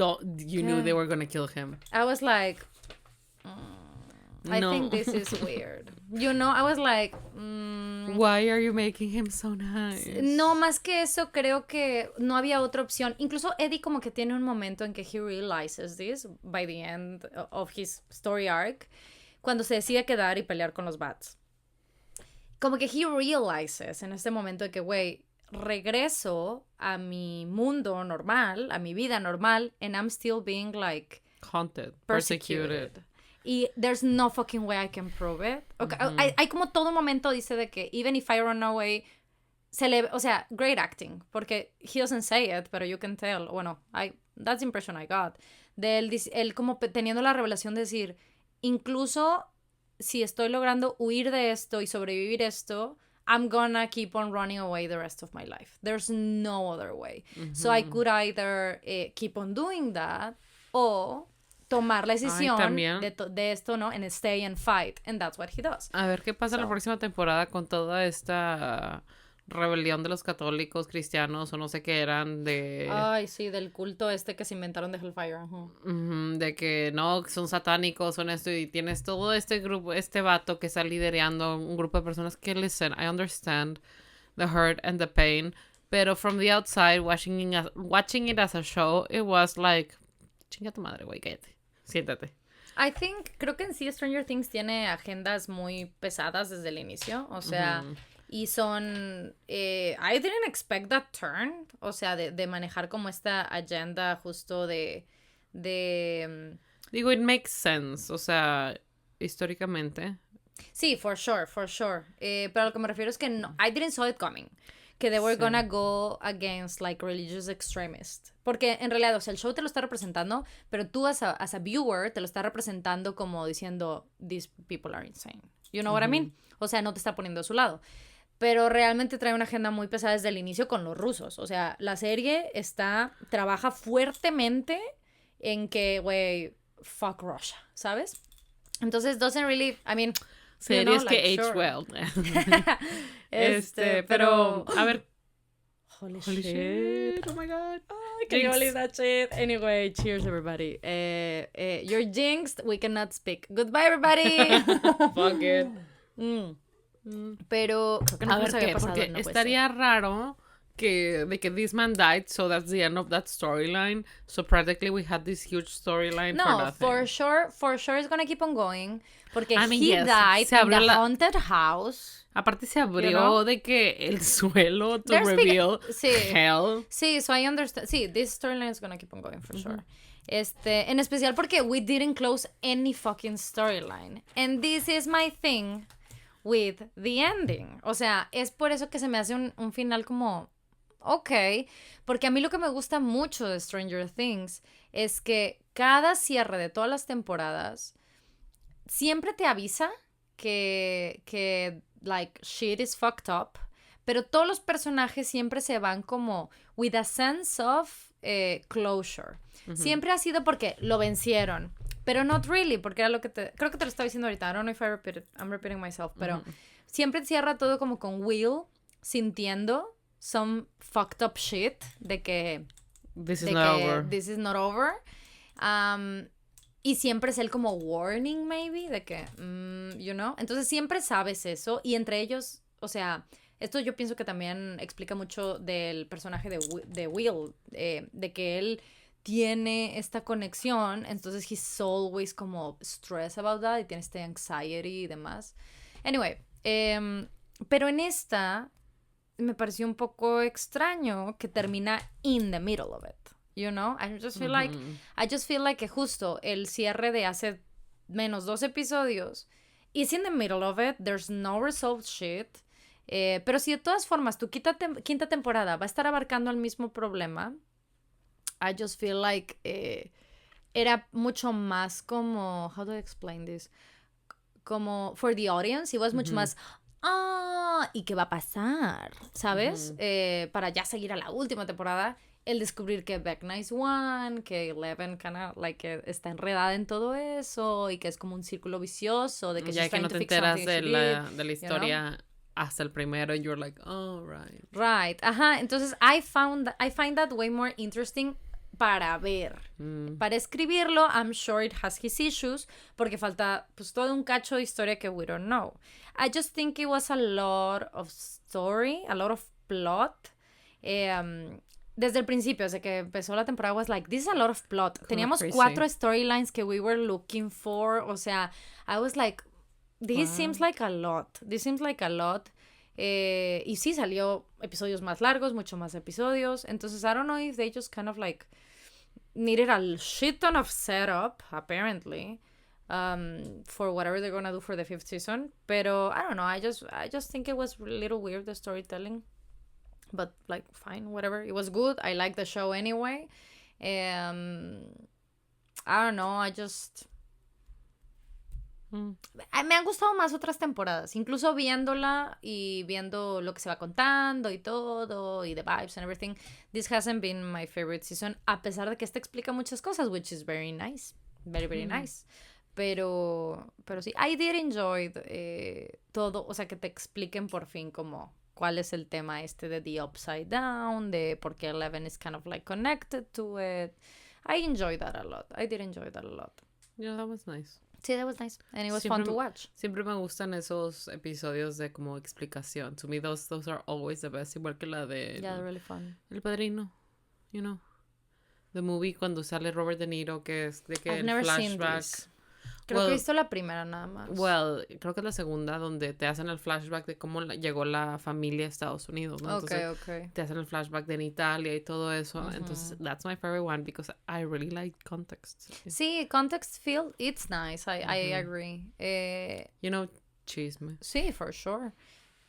You knew they were gonna kill him. I was like... I think this is weird. I was like... Why are you making him so nice? No, más que eso, creo que no había otra opción. Incluso Eddie como que tiene un momento en que he realizes this by the end of his story arc, cuando se decide quedar y pelear con los bats. Como que he realizes en este momento de que, güey, regreso a mi mundo normal, a mi vida normal, and I'm still being, like... haunted, persecuted. Y there's no fucking way I can prove it. Okay, hay como todo momento dice de que even if I run away, o sea, great acting, porque he doesn't say it, pero you can tell. Bueno, that's the impression I got. De él como teniendo la revelación de decir, incluso si estoy logrando huir de esto y sobrevivir esto, I'm gonna keep on running away the rest of my life. There's no other way. So I could either keep on doing that o tomar la decisión de esto, ¿no? And stay and fight. And that's what he does. A ver qué pasa la próxima temporada con toda esta rebelión de los católicos, cristianos o no sé qué eran de... Ay, sí, del culto que se inventaron de Hellfire. De que no, que son satánicos, son esto, y tienes todo este grupo, este vato que está liderando un grupo de personas que, listen, I understand the hurt and the pain, pero from the outside, watching it as a show, it was like, chinga tu madre, güey, cállate, siéntate. Creo que en sí Stranger Things tiene agendas muy pesadas desde el inicio, o sea... Y son, I didn't expect that turn, o sea, de manejar como esta agenda justo de Digo, it makes sense, o sea, históricamente. Sí, for sure. Pero a lo que me refiero es que no, I didn't saw it coming. Que they were gonna go against, like, religious extremists. Porque, en realidad, o sea, el show te lo está representando, pero tú, as a viewer, te lo está representando como diciendo, these people are insane. You know what I mean? O sea, no te está poniendo a su lado. Pero realmente trae una agenda muy pesada desde el inicio con los rusos. O sea, la serie trabaja fuertemente en que, güey, fuck Russia, ¿sabes? Entonces, doesn't really, I mean... Series que age well. Pero, a ver. Holy shit. Oh my god. Can you believe that shit? Anyway, cheers, everybody. You're jinxed. We cannot speak. Goodbye, everybody. Fuck it. Pero creo que no a ver había qué, pasado, porque no estaría raro de que this man died, so that's the end of that storyline. So practically we had this huge storyline for nothing. No, for sure it's gonna keep on going. Porque he yes, died in the haunted house. Aparte se abrió de que el suelo to reveal hell. Sí, so I understand. Sí, this storyline is gonna keep on going for sure. En especial porque we didn't close any fucking storyline. And this is my thing with the ending. O sea, es por eso que se me hace un final como... Ok, porque a mí lo que me gusta mucho de Stranger Things es que cada cierre de todas las temporadas siempre te avisa que like, shit is fucked up, pero todos los personajes siempre se van como with a sense of closure. Siempre ha sido porque lo vencieron, pero not really, porque era lo que creo que te lo estaba diciendo ahorita, I don't know if I'm repeating myself, pero siempre cierra todo como con Will sintiendo some fucked up shit de que this is not over. Y siempre es él como warning maybe de que you know, entonces siempre sabes eso, y entre ellos, o sea, esto yo pienso que también explica mucho del personaje de Will, de que él tiene esta conexión, entonces he's always como stressed about that y tiene este anxiety y demás. Anyway, pero en esta me pareció un poco extraño que termina in the middle of it, you know? I just feel like que justo el cierre de hace menos 2 episodios is in the middle of it, there's no resolved shit, pero si de todas formas tu quinta temporada va a estar abarcando el mismo problema, I just feel like era mucho más como, how do I explain this? Como for the audience, it was mucho más... ¿y qué va a pasar? ¿Sabes? Para ya seguir a la última temporada, el descubrir que Vecna is one, que Eleven que está enredada en todo eso, y que es como un círculo vicioso, de que ya que no te enteras de la historia, you know? Hasta el primero, you're like, oh, right. Right, ajá, entonces I find that way more interesting para ver. Para escribirlo, I'm sure it has his issues, porque falta pues todo un cacho de historia que we don't know. I just think it was a lot of story, a lot of plot. Desde el principio, desde que empezó la temporada, was like, this is a lot of plot. Teníamos 4 storylines que we were looking for, o sea, I was like, this seems like a lot. Y sí, salió episodios más largos, mucho más episodios. Entonces, I don't know if they just kind of like needed a shit ton of setup, apparently, for whatever they're gonna do for the 5th season. Pero, I don't know, I just think it was a little weird, the storytelling. But, like, fine, whatever. It was good. I like the show anyway. I don't know, me han gustado más otras temporadas, incluso viéndola y viendo lo que se va contando y todo, y the vibes and everything. This hasn't been my favorite season, a pesar de que esta explica muchas cosas, which is very nice, very, very nice. Pero sí, I did enjoy todo, o sea, que te expliquen por fin como cuál es el tema de the upside down, de por qué Eleven is kind of like connected to it. I enjoyed that a lot. I did enjoy that a lot. Yeah, that was nice. Sí, that was nice. And it was fun to watch. Siempre me gustan esos episodios de como explicación. To me, those are always the best. Igual que la de... Yeah, they're really fun. El Padrino. You know. The movie cuando sale Robert De Niro, que es de que I've el never flashback... seen this. Creo que he visto la primera nada más. Well, creo que es la segunda donde te hacen el flashback de cómo llegó la familia a Estados Unidos, ¿no? Entonces, okay. te hacen el flashback de en Italia y todo eso. Entonces, that's my favorite one because I really like context. Sí, context feel, it's nice. I agree. You know, chisme. Sí, for sure.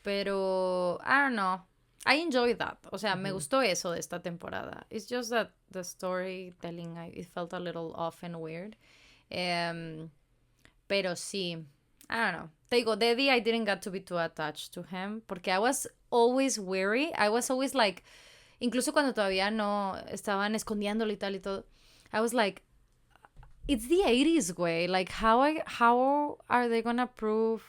Pero, I don't know. I enjoyed that. O sea, me gustó eso de esta temporada. It's just that the storytelling, it felt a little off and weird. Pero sí, I don't know. Te digo, Daddy, I didn't get to be too attached to him porque I was always wary. I was always like, incluso cuando todavía no estaban escondiéndolo y tal y todo, I was like, it's the 80s, güey. Like, how are they gonna prove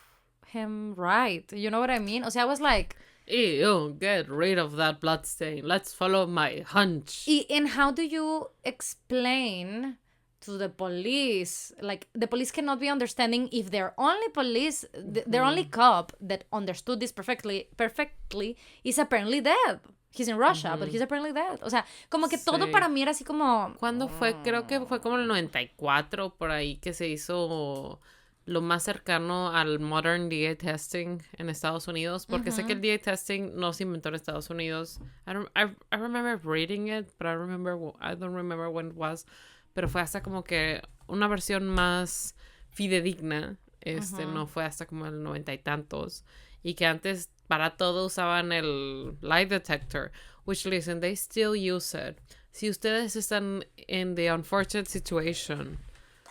him right? You know what I mean? O sea, I was like... Ew, get rid of that blood stain. Let's follow my hunch. And how do you explain... to the police, like the police cannot be understanding if their only police, their only cop that understood this perfectly is apparently dead. He's in Russia, but he's apparently dead. O sea, como que todo para mí era así como... ¿Cuándo fue? Creo que fue como el 94 por ahí que se hizo lo más cercano al modern DA testing en Estados Unidos, porque sé que el DA testing no se inventó en Estados Unidos. I remember reading it, but I don't remember when it was. Pero fue hasta como que una versión más fidedigna, no fue hasta como el 90 y tantos, y que antes para todo usaban el lie detector, which listen, they still use it. Si ustedes están in the unfortunate situation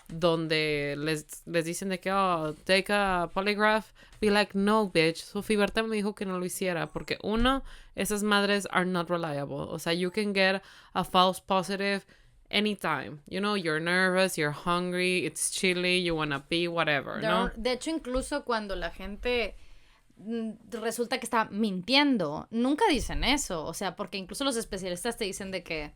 donde les dicen de que, take a polygraph, be like, no, bitch, Sofiberta me dijo que no lo hiciera, porque uno, esas madres are not reliable. O sea, you can get a false positive anytime. You know, you're nervous, you're hungry, it's chilly, you wanna pee, whatever, ¿no? De hecho, incluso cuando la gente resulta que está mintiendo, nunca dicen eso. O sea, porque incluso los especialistas te dicen de que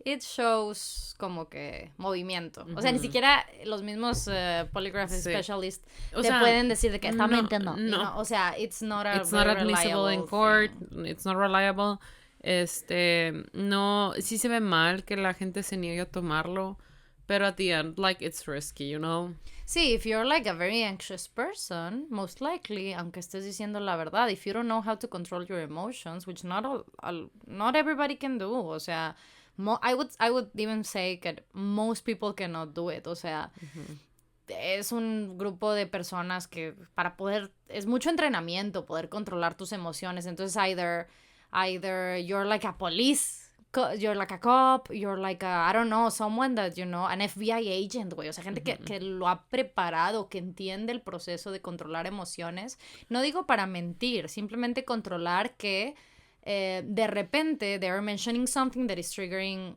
it shows como que movimiento. O sea, ni siquiera los mismos polygraph specialists te pueden decir de que está mintiendo. No. O sea, it's not admissible in court, it's not reliable. No, sí se ve mal que la gente se niegue a tomarlo, pero at the end, like, it's risky, you know? Sí, if you're like a very anxious person, most likely, aunque estés diciendo la verdad, if you don't know how to control your emotions, which not everybody can do, o sea, I would even say that most people cannot do it, o sea, es un grupo de personas que es mucho entrenamiento poder controlar tus emociones, entonces either you're like a you're like a cop, you're like I don't know, someone that, you know, an FBI agent, güey. O sea, gente que lo ha preparado, que entiende el proceso de controlar emociones. No digo para mentir, simplemente controlar que de repente they are mentioning something that is triggering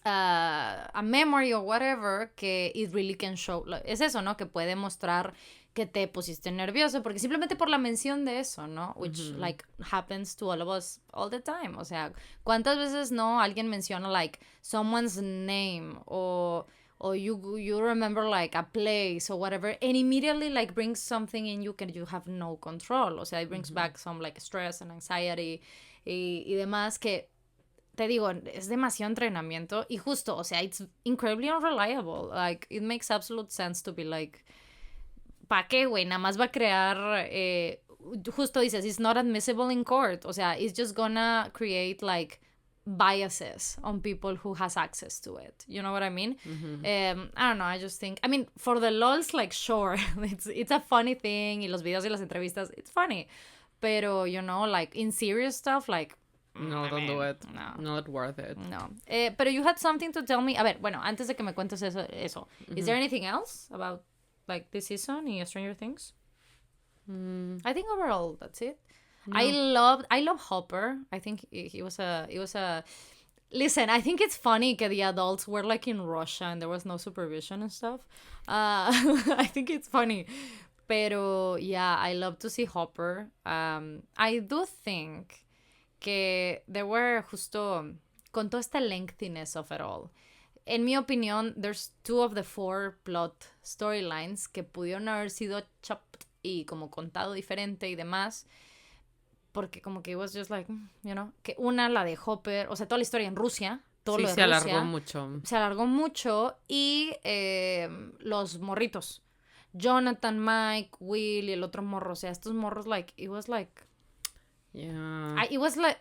a memory or whatever, que it really can show. Es eso, ¿no? Que puede mostrar que te pusiste nervioso, porque simplemente por la mención de eso, ¿no? Which, like, happens to all of us all the time. O sea, ¿cuántas veces no alguien menciona, like, someone's name, or you remember, like, a place, or whatever, and immediately, like, brings something in you you have no control. O sea, it brings back some, like, stress and anxiety y demás, que te digo, es demasiado entrenamiento, y justo, o sea, it's incredibly unreliable. Like, it makes absolute sense to be, like, ¿para qué, güey? Nada más va a crear, justo dices, it's not admissible in court. O sea, it's just gonna create, like, biases on people who has access to it. You know what I mean? I don't know, I just think, I mean, for the lols, like, sure, it's a funny thing, y los videos y las entrevistas, it's funny. Pero, you know, like, in serious stuff, like, no, don't do it. No. Not worth it. No. Pero you had something to tell me. A ver, bueno, antes de que me cuentes eso. Is there anything else about, like, this season y Stranger Things? I think overall that's it. No. I love Hopper. I think it was a listen, I think it's funny that the adults were, like, in Russia and there was no supervision and stuff. I think it's funny. Pero, yeah, I love to see Hopper. I do think que there were justo, con toda esta lengthiness of it all, en mi opinión, there's 2 of the 4 plot storylines que pudieron haber sido chopped y como contado diferente y demás, porque como que it was just like, you know, que una, la de Hopper, o sea, toda la historia en Rusia, todo lo de Rusia. Se alargó mucho y los morritos, Jonathan, Mike, Will y el otro morro, o sea, estos morros, like, it was like... Yeah. It was like...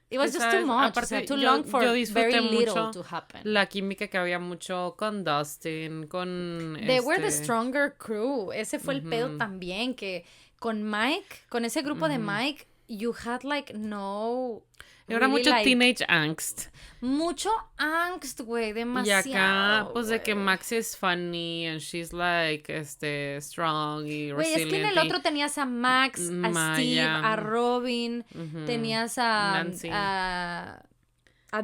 It was just too much, aparte, o sea, too long for very little to happen. La química que había mucho con Dustin, con... They were the stronger crew. Ese fue el pedo también, que con Mike, con ese grupo de Mike, you had like no... Era mucho like, teenage angst. Mucho angst, güey, demasiado. Y acá, pues, de que Max es funny and she's like, strong y resilient. Güey, es que en el otro tenías a Max, a Steve, a Robin, tenías a Nancy, a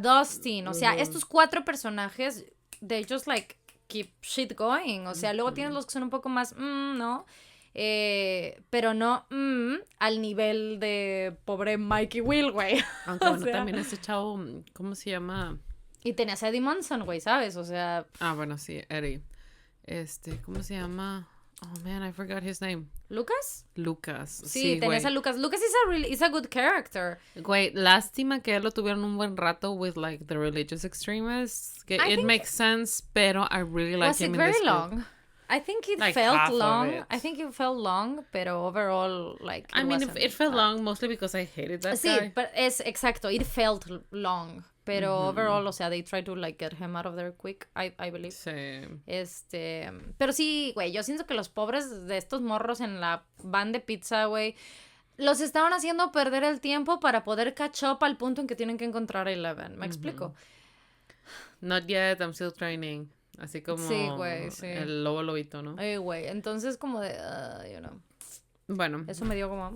Dustin. O sea, estos 4 personajes, they just like keep shit going. O sea, luego tienes los que son un poco más, ¿no? Pero no al nivel de pobre Mike y Will, güey. Aunque bueno, también ese chavo, ¿cómo se llama? Y tenías a Eddie Munson, güey, ¿sabes? O sea... bueno, sí, Eddie. ¿Cómo se llama? Oh, man, I forgot his name. ¿Lucas? Sí, tenías a Lucas. Lucas is a good character. Güey, lástima que lo tuvieron un buen rato with, like, the religious extremists. Que it makes sense, pero I really like him in this group. Was it very long? I think it like felt long. I think it felt long, pero overall, like, I mean, it felt long mostly because I hated that guy. Sí, pero exacto. It felt long, pero overall, o sea, they tried to like get him out of there quick, I believe. Sí. Pero sí, güey, yo siento que los pobres de estos morros en la van de pizza, güey, los estaban haciendo perder el tiempo para poder catch up al punto en que tienen que encontrar a Eleven. ¿Me explico? Not yet, I'm still training. Así como sí, güey, sí. El lobito, ¿no? Güey, entonces como de, you know. Bueno. Eso me dio como...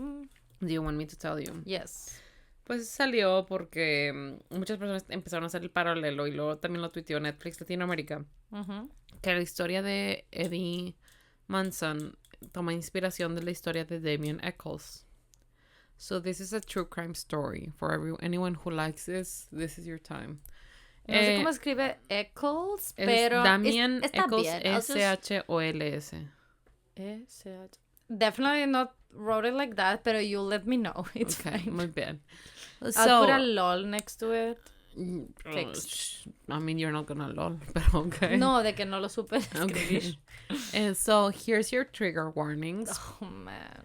Do you want me to tell you? Yes. Pues salió porque muchas personas empezaron a hacer el paralelo y luego también lo tuiteó Netflix Latinoamérica. Que la historia de Eddie Munson toma inspiración de la historia de Damien Echols. So this is a true crime story. For anyone who likes this is your time. No sé cómo escribe Echols, pero... Damien Echols, bien. S-H-O-L-S. S-H... Definitely not wrote it like that, pero you let me know. It's okay, fine. Muy bien. I'll put a lol next to it. I mean, you're not gonna lol, pero okay. No, de que no lo supe escribir. Okay. So, here's your trigger warnings. Oh, man.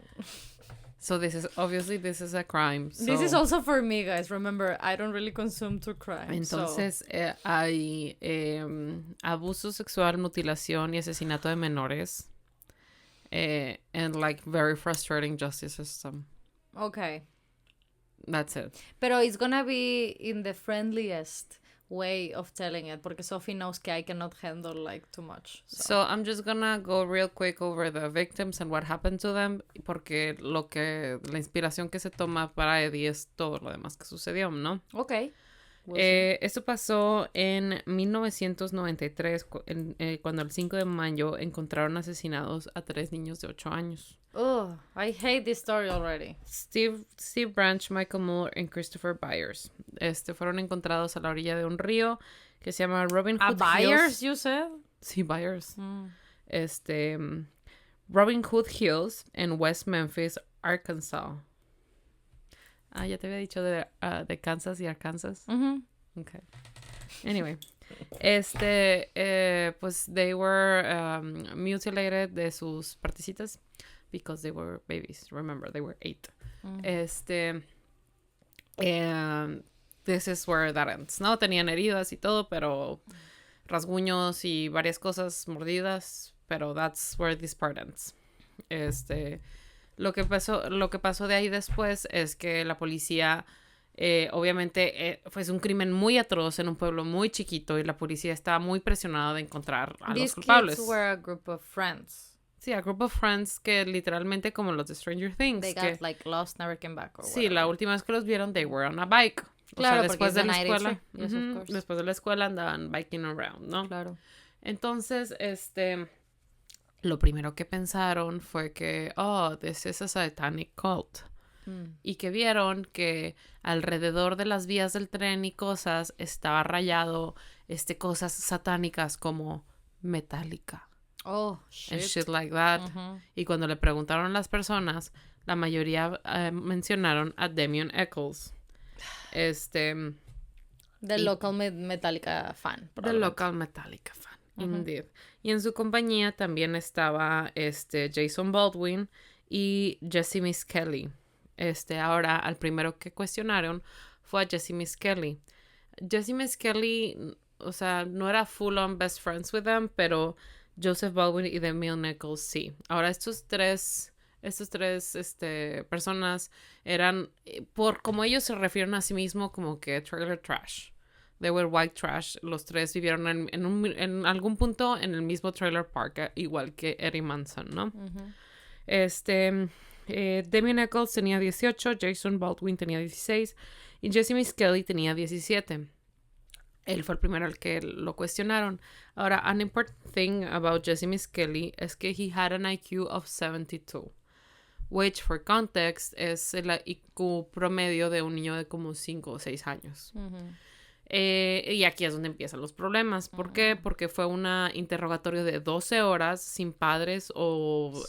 So this is a crime. So. This is also for me, guys. Remember, I don't really consume true crime. Entonces, hay abuso sexual, mutilación y asesinato de menores. And like very frustrating justice system. Okay. That's it. Pero it's gonna be in the friendliest way of telling it, porque Sofi knows que I cannot handle like too much. So I'm just gonna go real quick over the victims and what happened to them, porque la inspiración que se toma para Eddie es todo lo demás que sucedió, ¿no? Okay. Esto pasó en 1993, cuando el 5 de mayo encontraron asesinados a 3 niños de 8 años. Oh, I hate this story already. Steve Branch, Michael Muller y Christopher Byers. Fueron encontrados a la orilla de un río que se llama Robin Hood Byers, you said? Sí, Byers. Robin Hood Hills en West Memphis, Arkansas. Ya te había dicho de Kansas y Arkansas. Okay. Anyway. Pues they were mutilated de sus partecitas because they were babies. Remember, they were 8. And this is where that ends. No tenían heridas y todo, pero rasguños y varias cosas mordidas, pero that's where this part ends. Lo que pasó de ahí después es que la policía, obviamente, fue un crimen muy atroz en un pueblo muy chiquito y la policía estaba muy presionada de encontrar a los culpables. These kids were a group of friends. Sí, a group of friends que literalmente como los de Stranger Things. They got like lost, never came back. Or sí, la última vez que los vieron, they were on a bike. Claro, o sea, después de la escuela. Yes, of course. Después de la escuela andaban biking around, ¿no? Claro. Entonces, lo primero que pensaron fue que, oh, this is a satanic cult. Y que vieron que alrededor de las vías del tren y cosas estaba rayado cosas satánicas como metálica. Oh, shit. And shit like that. Y cuando le preguntaron a las personas, la mayoría mencionaron a Damien Eccles. The local Metallica fan. The local Metallica fan, indeed. Y en su compañía también estaba Jason Baldwin y Jesse Miss Kelly. Ahora, al primero que cuestionaron fue a Jesse Miss Kelly. Jesse Miss Kelly, o sea, no era full on best friends with them, pero Joseph Baldwin y Damien Eccles sí. Ahora, estos tres personas eran, por como ellos se refieren a sí mismos, como que trailer trash. They were white trash. Los tres vivieron en algún punto en el mismo trailer park, igual que Eddie Manson, ¿no? Damien Eccles tenía 18, Jason Baldwin tenía 16 y Jesse Miss Kelly tenía 17. Él fue el primero al que lo cuestionaron. Ahora, an important thing about Jesse Miss Kelly es que he had an IQ of 72, which, for context, es el IQ promedio de un niño de como 5 o 6 años. Y aquí es donde empiezan los problemas. ¿Por qué? Porque fue un interrogatorio de 12 horas sin padres o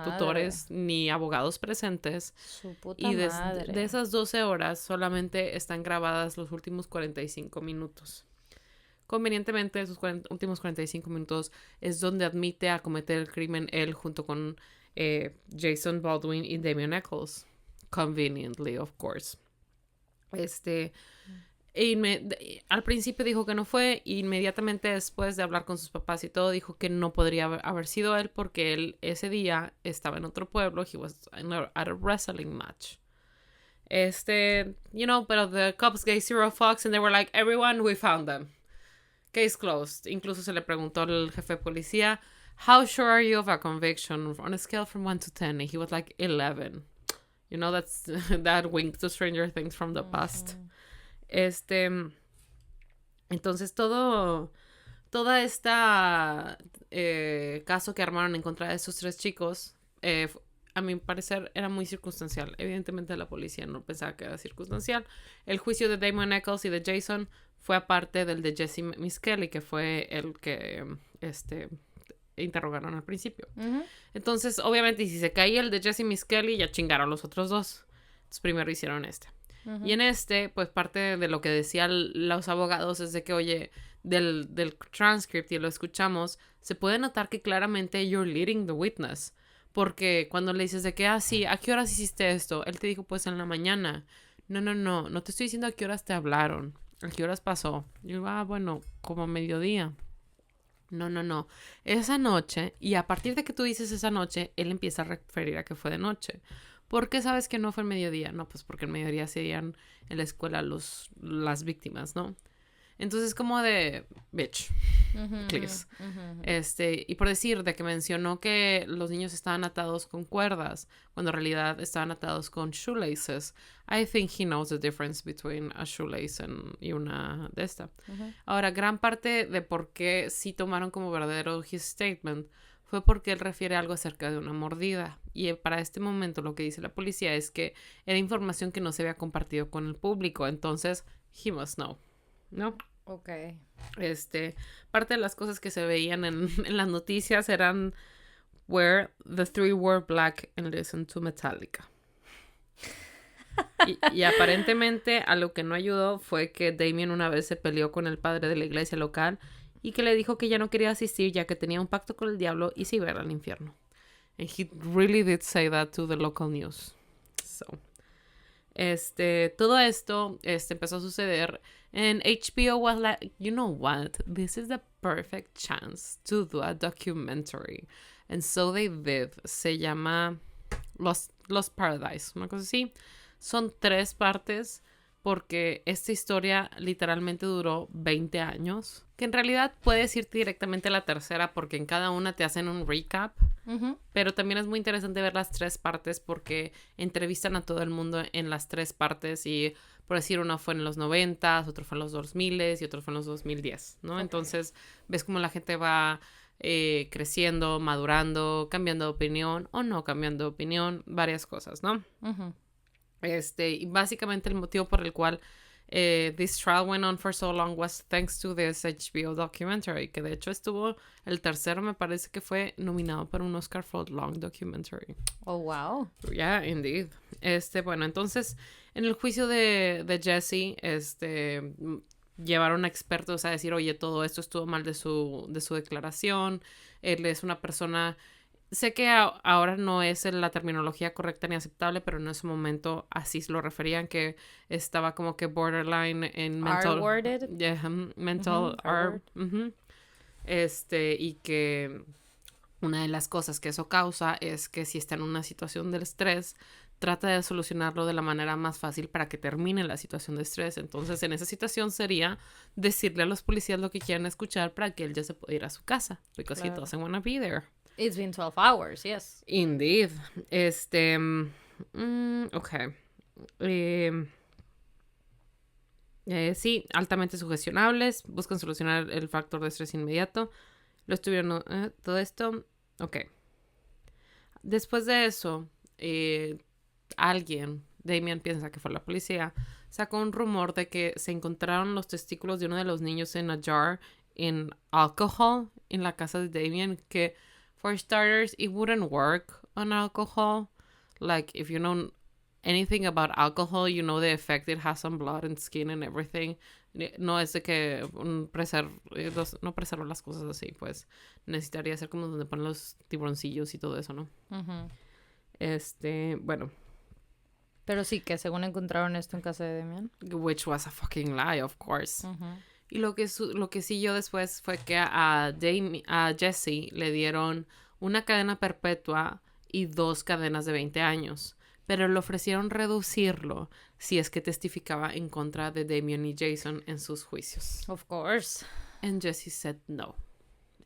tutores ni abogados presentes. Su puta y madre. De esas 12 horas solamente están grabadas los últimos 45 minutos. Convenientemente, esos últimos 45 minutos es donde admite a cometer el crimen él junto con Jason Baldwin y Damien Eccles. Conveniently, of course. Al principio dijo que no fue, e inmediatamente después de hablar con sus papás y todo, dijo que no podría haber sido él porque él ese día estaba en otro pueblo. He was at a wrestling match. Pero the cops gave zero fucks and they were like, everyone, we found them. Case closed. Incluso se le preguntó al jefe de policía, how sure are you of a conviction on a scale from 1 to 10? And he was like, 11. That's that wink to Stranger Things from the past. Entonces toda esta caso que armaron en contra de esos tres chicos, a mi parecer era muy circunstancial. Evidentemente la policía no pensaba que era circunstancial. El juicio de Damien Eccles y de Jason fue aparte del de Jesse Miss Kelly, que fue el que interrogaron al principio. Entonces, obviamente, si se caía el de Jesse Miss Kelly, ya chingaron los otros dos. Entonces primero hicieron Y en pues parte de lo que decían los abogados es de que, oye, del transcript, y lo escuchamos, se puede notar que claramente you're leading the witness. Porque cuando le dices de que, sí, ¿a qué horas hiciste esto? Él te dijo, pues, en la mañana. No te estoy diciendo a qué horas te hablaron. ¿A qué horas pasó? Y yo, bueno, como mediodía. No. Esa noche, y a partir de que tú dices esa noche, él empieza a referir a que fue de noche. ¿Por qué sabes que no fue el mediodía? No, pues porque el mediodía serían en la escuela las víctimas, ¿no? Entonces, como de, bitch, please. Y por decir de que mencionó que los niños estaban atados con cuerdas, cuando en realidad estaban atados con shoelaces. I think he knows the difference between a shoelace y una de esta. Ahora, gran parte de por qué sí tomaron como verdadero his statement fue porque él refiere algo acerca de una mordida. Y para este momento lo que dice la policía es que era información que no se había compartido con el público. Entonces, he must know, ¿no? Ok. Parte de las cosas que se veían en las noticias eran where the three were black and listened to Metallica. Y aparentemente algo que no ayudó fue que Damien una vez se peleó con el padre de la iglesia local y que le dijo que ya no quería asistir ya que tenía un pacto con el diablo y se iba al infierno. And he really did say that to the local news. So, todo esto empezó a suceder and HBO was like, you know what? This is the perfect chance to do a documentary. And so they did. Se llama Lost Paradise, una cosa así. Son 3 partes porque esta historia literalmente duró 20 años. Que en realidad puedes irte directamente a la tercera porque en cada una te hacen un recap. Pero también es muy interesante ver las 3 partes porque entrevistan a todo el mundo en las 3 partes y, por decir, uno fue en los 90, otro fue en los 2000 y otro fue en los 2010, ¿no? Okay. Entonces ves cómo la gente va creciendo, madurando, cambiando de opinión o no cambiando de opinión, varias cosas, ¿no? Uh-huh. Y básicamente el motivo por el cual this trial went on for so long was thanks to this HBO documentary, que de hecho estuvo, el tercero me parece que fue nominado para un Oscar for Long Documentary. Oh, wow. Yeah, indeed. Bueno, entonces, en el juicio de Jesse, llevaron a expertos a decir, oye, todo esto estuvo mal de su declaración, él es una persona... Sé que ahora no es la terminología correcta ni aceptable, pero en ese momento así se lo referían, que estaba como que borderline en mental... R-worded. Yeah, mental R. Y que una de las cosas que eso causa es que si está en una situación de estrés, trata de solucionarlo de la manera más fácil para que termine la situación de estrés. Entonces, en esa situación sería decirle a los policías lo que quieren escuchar para que él ya se pueda ir a su casa, because he doesn't want to be there. It's been 12 hours, yes. Indeed. Okay. Sí, altamente sugestionables, buscan solucionar el factor de estrés inmediato. Lo estuvieron... todo esto... Ok. Después de eso, Damien piensa que fue la policía, sacó un rumor de que se encontraron los testículos de uno de los niños en a jar in alcohol en la casa de Damien, que... For starters, it wouldn't work on alcohol. Like, if you know anything about alcohol, you know the effect it has on blood and skin and everything. No es de que no preserva las cosas así, pues necesitaría ser como donde ponen los tiburoncillos y todo eso, ¿no? Uh-huh. Bueno. Pero sí, que según encontraron esto en casa de Damien. Which was a fucking lie, of course. Uh-huh. Y lo que siguió después fue que a Jesse le dieron una cadena perpetua y 2 cadenas de 20 años. Pero le ofrecieron reducirlo si es que testificaba en contra de Damien y Jason en sus juicios. Of course. And Jesse said no.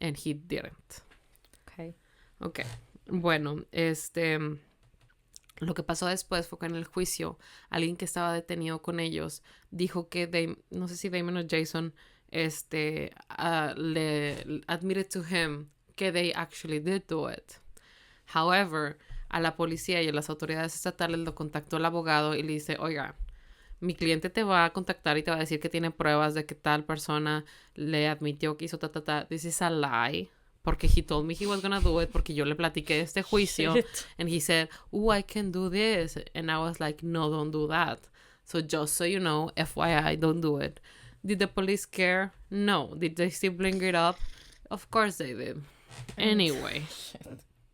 And he didn't. Okay. Bueno, lo que pasó después fue que en el juicio, alguien que estaba detenido con ellos dijo que, no sé si Damon o Jason, le admitted to him que they actually did do it. However, a la policía y a las autoridades estatales lo contactó el abogado y le dice, oiga, mi cliente te va a contactar y te va a decir que tiene pruebas de que tal persona le admitió que hizo This is a lie. Porque he told me he was gonna do it, porque yo le platiqué de este juicio. Shit. And he said, I can do this. And I was like, no, don't do that. So just so you know, FYI, don't do it. Did the police care? No. Did they still bring it up? Of course they did. Anyway.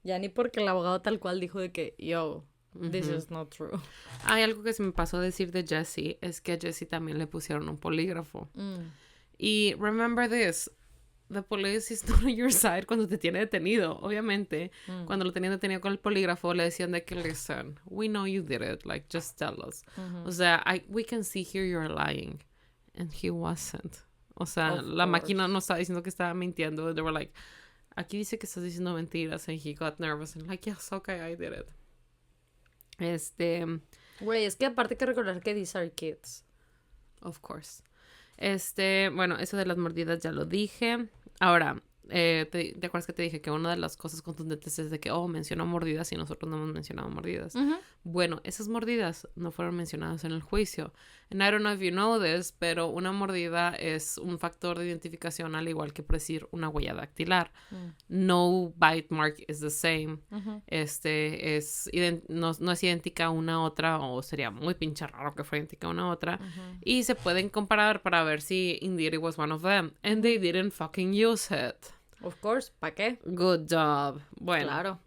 Ya ni porque el abogado tal cual dijo de que, yo, this is not true. Hay algo que se me pasó a decir de Jesse, es que a Jesse también le pusieron un polígrafo. Y remember this, the police is not on your side cuando te tiene detenido, obviamente. Cuando lo tenían detenido con el polígrafo, le decían de que, listen, we know you did it, like, just tell us. O sea, we can see here you're lying. And he wasn't. O sea, la máquina no estaba diciendo que estaba mintiendo. They were like, aquí dice que estás diciendo mentiras. And he got nervous and like, yes, okay, I did it. Güey, es que aparte hay que recordar que these are kids. Of course. Bueno, eso de las mordidas ya lo dije. Ahora, ¿te acuerdas que te dije que una de las cosas contundentes es de que, mencionó mordidas y nosotros no hemos mencionado mordidas? Bueno, esas mordidas no fueron mencionadas en el juicio. And I don't know if you know this, pero una mordida es un factor de identificación al igual que por decir una huella dactilar. No bite mark is the same. No es idéntica a una otra, o sería muy pinche raro que fuera idéntica a una otra. Y se pueden comparar para ver si indeed it was one of them. And they didn't fucking use it. Of course, ¿para qué? Good job. Bueno, claro.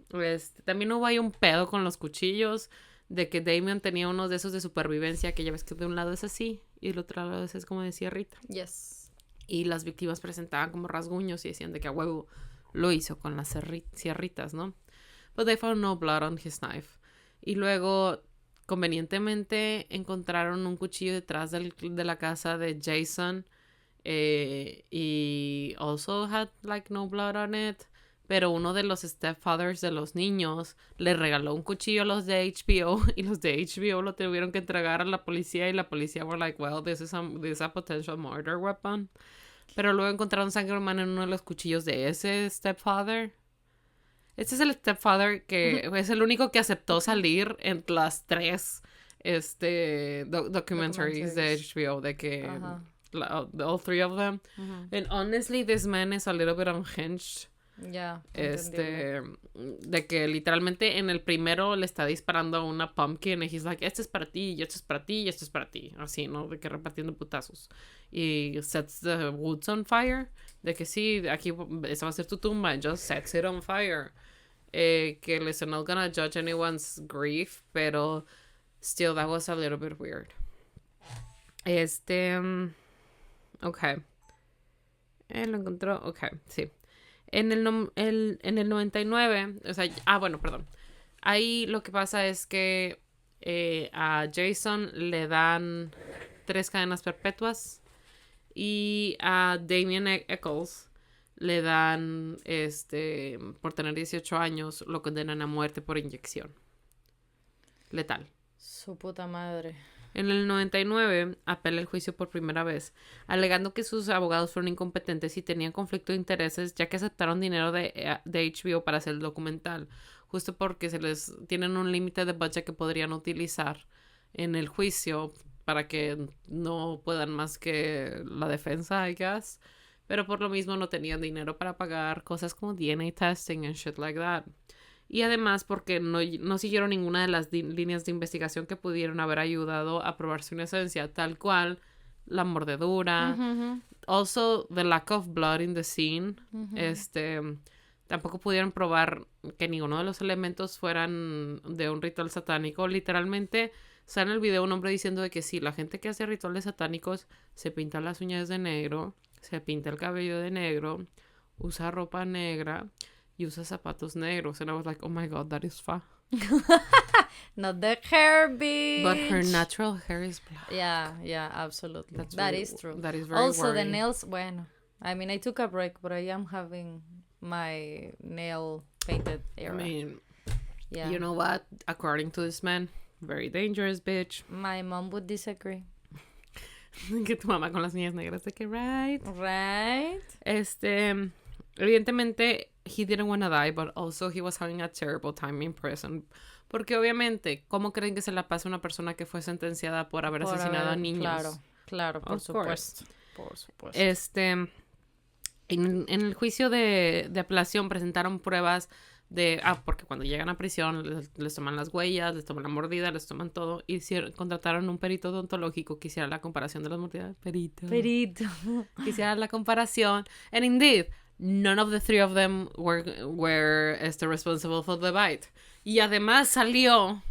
También hubo ahí un pedo con los cuchillos, de que Damien tenía unos de esos de supervivencia, que ya ves que de un lado es así y el otro lado es como de sierrita. Yes. Y las víctimas presentaban como rasguños y decían de que a huevo lo hizo con las sierritas, ¿no? But they found no blood on his knife. Y luego, convenientemente, encontraron un cuchillo detrás de la casa de Jason. Y also had like no blood on it, pero uno de los stepfathers de los niños le regaló un cuchillo a los de HBO y los de HBO lo tuvieron que entregar a la policía y la policía were like, well, this is a potential murder weapon. pero luego encontraron sangre humana en uno de los cuchillos de ese stepfather. Este es el stepfather que es el único que aceptó salir en las 3 documentaries de HBO, de que all 3 of them. And honestly, this man is a little bit unhinged. Ya, de que literalmente en el primero le está disparando a una pumpkin y he's like, este es para ti, y este es para ti, y este es para ti, así, ¿no? De que repartiendo putazos y sets the woods on fire, de que sí, aquí esa va a ser tu tumba, and just sets it on fire, que listen, not gonna judge anyone's grief, pero still that was a little bit weird. Okay, lo encontró, okay, sí. En el 99, o sea, bueno, perdón. Ahí lo que pasa es que a Jason le dan 3 cadenas perpetuas y a Damien Eccles le dan, por tener 18 años, lo condenan a muerte por inyección letal. Su puta madre. En el 99, apela el juicio por primera vez, alegando que sus abogados fueron incompetentes y tenían conflicto de intereses, ya que aceptaron dinero de HBO para hacer el documental, justo porque tienen un límite de budget que podrían utilizar en el juicio para que no puedan más que la defensa, I guess. Pero por lo mismo no tenían dinero para pagar cosas como DNA testing and shit like that. Y además porque no siguieron ninguna de las líneas de investigación que pudieron haber ayudado a probar su inocencia, tal cual la mordedura, also the lack of blood in the scene, tampoco pudieron probar que ninguno de los elementos fueran de un ritual satánico. Literalmente sale en el video un hombre diciendo de que sí, la gente que hace rituales satánicos se pinta las uñas de negro, se pinta el cabello de negro, usa ropa negra y usa zapatos negros. And I was like, oh my god, that is fa. Not the hair, bitch. But her natural hair is black. Yeah, absolutely. That is true. That is very also, worrying. the nails, bueno. I mean, I took a break, but I am having my nail painted era. I mean, yeah. You know what? According to this man, very dangerous, bitch. My mom would disagree. Que tu mamá con las uñas negras, de que, right? Right. Evidentemente, he didn't want to die, but also he was having a terrible time in prison. Porque obviamente, ¿cómo creen que se la pasa una persona que fue sentenciada por haber asesinado a niños? Claro, por supuesto. Por supuesto. En el juicio de apelación presentaron pruebas de... porque cuando llegan a prisión les toman las huellas, les toman la mordida, les toman todo. Y contrataron un perito odontológico que hiciera la comparación de las mordidas. Perito. Que hiciera la comparación. And indeed, none of the 3 of them were responsible for the bite. Y además salió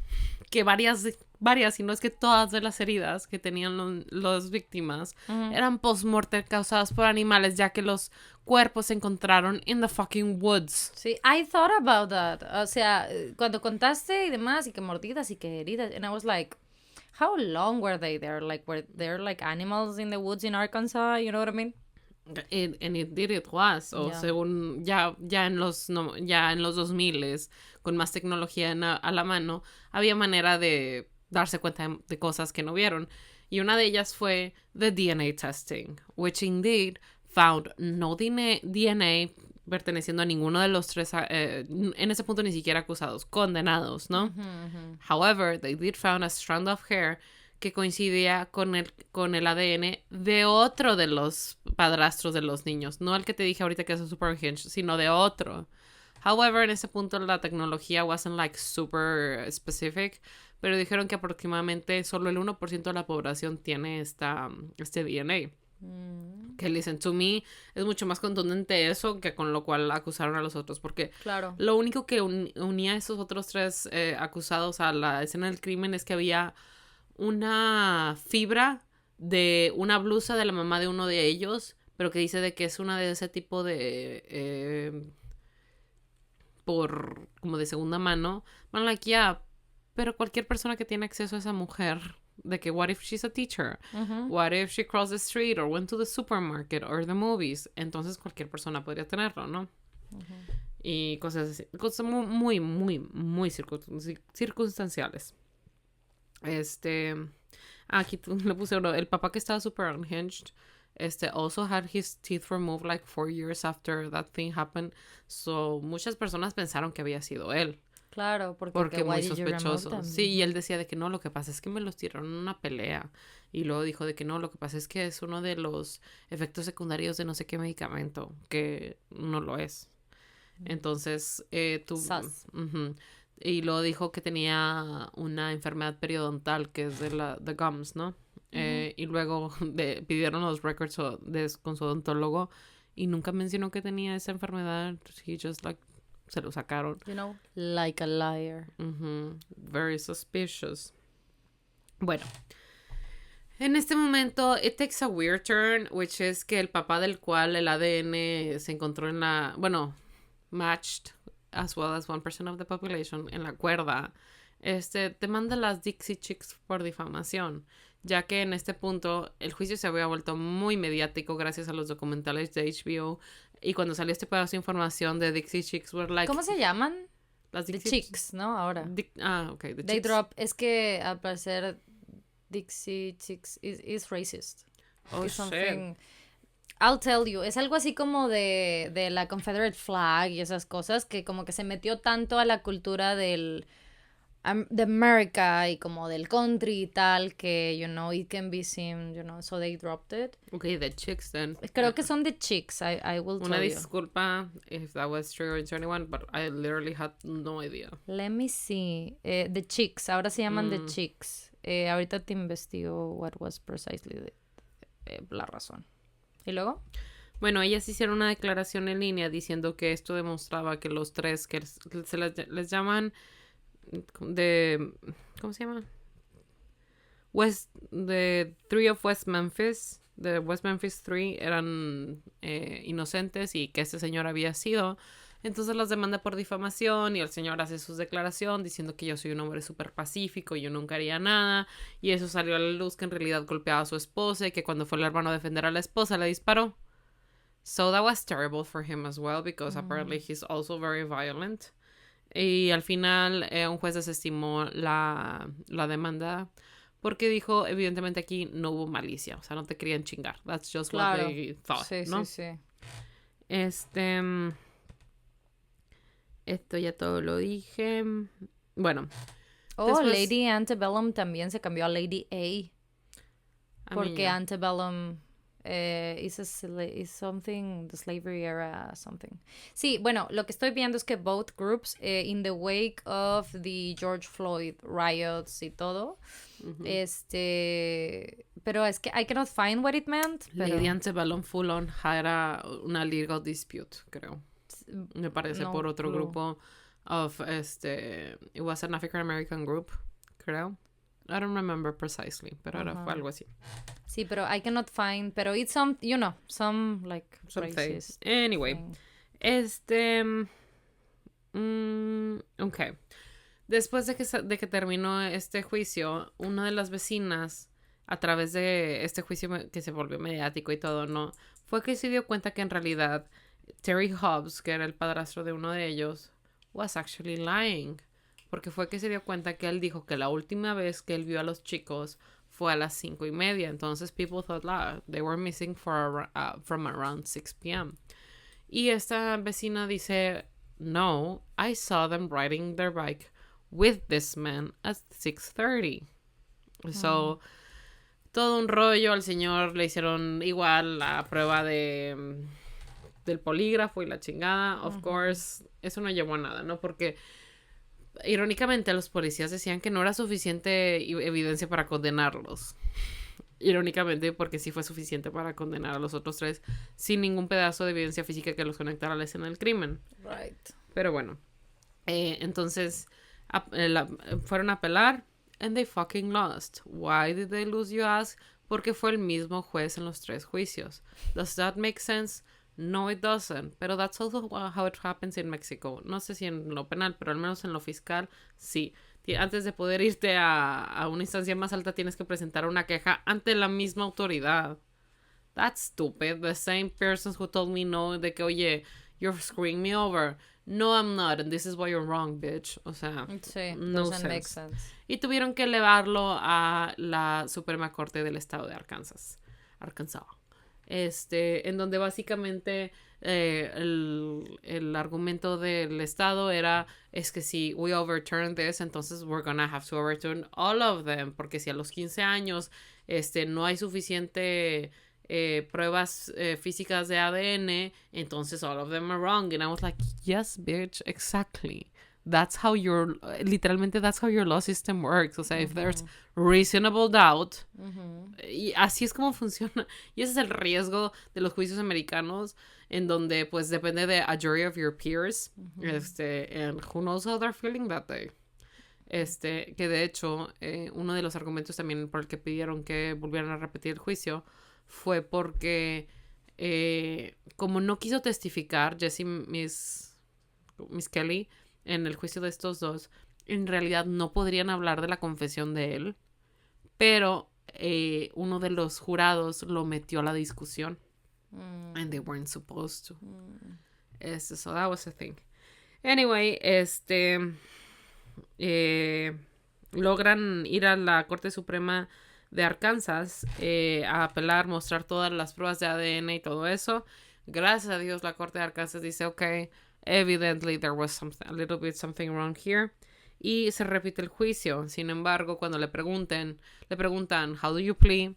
que varias, y no es que todas de las heridas que tenían las víctimas eran post-mortem causadas por animales, ya que los cuerpos se encontraron in the fucking woods. Sí, I thought about that. O sea, cuando contaste y demás, y que mordidas y que heridas, and I was like, how long were they there? Like, were there like animals in the woods in Arkansas? You know what I mean? And it was, o según ya en los 2000s, con más tecnología a la mano, había manera de darse cuenta de cosas que no vieron. Y una de ellas fue the DNA testing, which indeed found no DNA perteneciendo a ninguno de los 3, en ese punto ni siquiera acusados, condenados, ¿no? However, they did found a strand of hair que coincidía con el ADN de otro de los padrastros de los niños. No el que te dije ahorita que es super unhinged, sino de otro. However, en ese punto la tecnología wasn't like super specific, pero dijeron que aproximadamente solo el 1% de la población tiene este DNA. Que listen, to me es mucho más contundente eso que con lo cual acusaron a los otros, porque lo único que unía a esos otros 3 acusados a la escena del crimen es que había una fibra de una blusa de la mamá de uno de ellos, pero que dice de que es una de ese tipo de como de segunda mano. Bueno, like, yeah, pero cualquier persona que tiene acceso a esa mujer, de que what if she's a teacher, what if she crossed the street or went to the supermarket or the movies, entonces cualquier persona podría tenerlo, ¿no? Y cosas así, cosas muy, muy, muy circunstanciales. Aquí le puse uno, el papá que estaba super unhinged, Also had his teeth removed like 4 years after that thing happened. So, muchas personas pensaron que había sido él. Claro, porque why muy did you remove sospechoso. them? Sí, y él decía de que no, lo que pasa es que me los tiraron en una pelea. Y luego dijo de que no, lo que pasa es que es uno de los efectos secundarios de no sé qué medicamento, que no lo es. Entonces, y luego dijo que tenía una enfermedad periodontal, que es de the gums, ¿no? Y luego pidieron los records con su odontólogo y nunca mencionó que tenía esa enfermedad. He just like se lo sacaron. You know, like a liar. Very suspicious. Bueno, en este momento, it takes a weird turn, which is que el papá del cual el ADN se encontró matched, as well as 1% of the population, en la cuerda, demanda a las Dixie Chicks por difamación, ya que en este punto el juicio se había vuelto muy mediático gracias a los documentales de HBO, y cuando salió este pedazo de información de Dixie Chicks were like... ¿Cómo se llaman? Las Dixie Chicks, ¿no? Ahora. Okay, They Chicks. drop, es que al parecer Dixie Chicks is racist. Oh, shit. I'll tell you, es algo así como de la Confederate flag y esas cosas que como que se metió tanto a la cultura de America y como del country y tal que, you know, it can be seen, you know, so they dropped it. Okay, the Chicks then. Creo que son the Chicks, I will tell you. Una disculpa if that was triggering to anyone, but I literally had no idea. Let me see. The Chicks, ahora se llaman The Chicks. Ahorita te investigo what was precisely la razón. ¿Y luego? Bueno, ellas hicieron una declaración en línea diciendo que esto demostraba que los tres, que se les llaman ¿cómo se llama? The Three of West Memphis, the West Memphis Three, eran inocentes y que este señor había sido. Entonces las demanda por difamación y el señor hace su declaración diciendo que yo soy un hombre súper pacífico, yo nunca haría nada, y eso salió a la luz que en realidad golpeaba a su esposa y que cuando fue el hermano a defender a la esposa le disparó. So that was terrible for him as well because apparently he's also very violent. Y al final un juez desestimó la demanda porque dijo, evidentemente aquí no hubo malicia, o sea, no te querían chingar. That's just what they thought, sí, ¿no? Sí. Esto ya todo lo dije. Bueno. Después, Lady Antebellum también se cambió a Lady A. Porque Antebellum is something, the slavery era something. Sí, bueno, lo que estoy viendo es que both groups, in the wake of the George Floyd riots y todo, pero es que I cannot find what it meant. Lady Antebellum full on era una legal dispute, creo. Me parece por otro grupo of it was an African American group, creo. I don't remember precisely, pero fue algo así. Sí, pero I cannot find, pero it's some, you know, some like racist anyway, thing. Okay. Después de que terminó este juicio, una de las vecinas, a través de este juicio que se volvió mediático y todo, ¿no? Fue que se dio cuenta que en realidad Terry Hobbs, que era el padrastro de uno de ellos, was actually lying. Porque fue que se dio cuenta que él dijo que la última vez que él vio a los chicos fue a las 5:30. Entonces, people thought they were missing from around 6 p.m. Y esta vecina dice, no, I saw them riding their bike with this man at 6:30. So, todo un rollo. Al señor le hicieron igual la prueba del polígrafo y la chingada. Of course, eso no llevó a nada, ¿no? Porque irónicamente los policías decían que no era suficiente evidencia para condenarlos. Irónicamente, porque sí fue suficiente para condenar a los otros tres sin ningún pedazo de evidencia física que los conectara a la escena del crimen. Right. Pero bueno, entonces fueron a apelar and they fucking lost. Why did they lose, you ask? Porque fue el mismo juez en los 3 juicios. Does that make sense? No, it doesn't. Pero that's also how it happens in Mexico. No sé si en lo penal, pero al menos en lo fiscal, sí. Antes de poder irte a una instancia más alta, tienes que presentar una queja ante la misma autoridad. That's stupid. The same persons who told me no, de que, oye, you're screwing me over. No, I'm not, and this is why you're wrong, bitch. O sea, sí, no doesn't make sense. Y tuvieron que elevarlo a la Suprema Corte del Estado de Arkansas. en donde básicamente el argumento del Estado es que si we overturn this, entonces we're gonna have to overturn all of them, porque si a los 15 años no hay suficiente pruebas físicas de ADN, entonces all of them are wrong. And I was like, yes, bitch, exactly. That's how literalmente that's how your law system works. O sea, if there's reasonable doubt, y así es como funciona. Y ese es el riesgo de los juicios americanos, en donde pues depende de a jury of your peers, and who knows how they're feeling that day. Que de hecho, uno de los argumentos también por el que pidieron que volvieran a repetir el juicio fue porque como no quiso testificar Miss Kelly en el juicio de estos dos, en realidad no podrían hablar de la confesión de él, pero uno de los jurados lo metió a la discusión. And they weren't supposed to. So that was a thing. Anyway, logran ir a la Corte Suprema de Arkansas a apelar, mostrar todas las pruebas de ADN y todo eso. Gracias a Dios la Corte de Arkansas dice, okay, evidently there was something wrong here. Y se repite el juicio. Sin embargo, cuando le preguntan, how do you plead?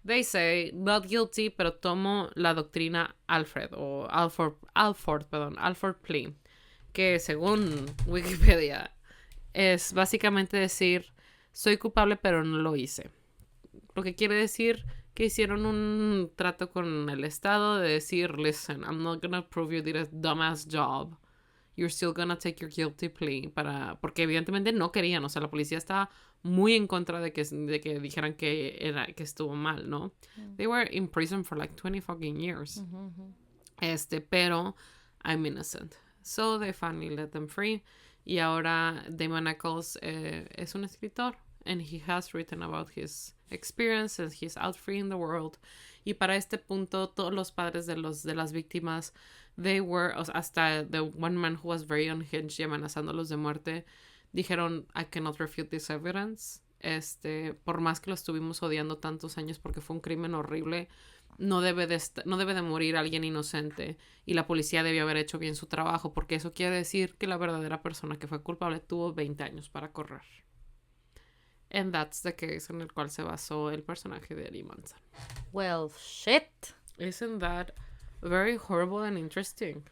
They say, not guilty, pero tomo la doctrina Alford plea, que según Wikipedia es básicamente decir, soy culpable pero no lo hice. Lo que quiere decir que hicieron un trato con el Estado de decir, listen, I'm not gonna prove you did a dumbass job. You're still gonna take your guilty plea. Porque evidentemente no querían, o sea, la policía estaba muy en contra de que dijeran que estuvo mal, ¿no? They were in prison for like 20 fucking years. Pero I'm innocent. So they finally let them free. Y ahora Damon Eccles es un escritor. And he has written about his experience and he's out free in the world. Y para este punto, todos los padres de las víctimas, they were, hasta the one man who was very unhinged y amenazándolos de muerte, dijeron, I cannot refute this evidence. Por más que lo estuvimos odiando tantos años porque fue un crimen horrible, no debe de morir alguien inocente. Y la policía debió haber hecho bien su trabajo, porque eso quiere decir que la verdadera persona que fue culpable tuvo 20 años para correr. And that's the case en el cual se basó el personaje de Eddie Munson. Well, shit. Isn't that very horrible and interesting?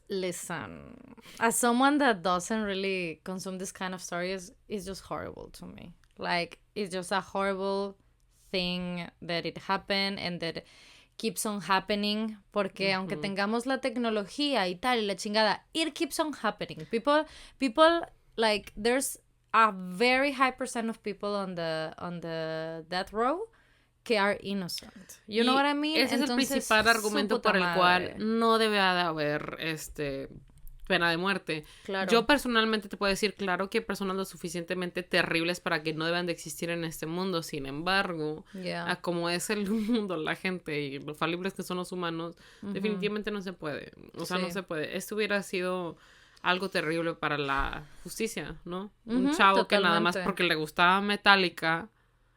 Listen, as someone that doesn't really consume this kind of stories, it's just horrible to me. Like, it's just a horrible thing that it happened and that keeps on happening, porque aunque tengamos la tecnología y tal y la chingada, it keeps on happening. People like, there's a very high percent of people on the death row que are innocent. You know what I mean? Ese es el principal argumento por el cual no debe de haber pena de muerte. Claro. Yo personalmente te puedo decir, claro que hay personas lo suficientemente terribles para que no deban de existir en este mundo. Sin embargo, a como es el mundo, la gente y lo falibles que son los humanos, definitivamente no se puede. O sea, no se puede. Esto hubiera sido algo terrible para la justicia, ¿no? Un chavo totalmente. Que nada más porque le gustaba Metallica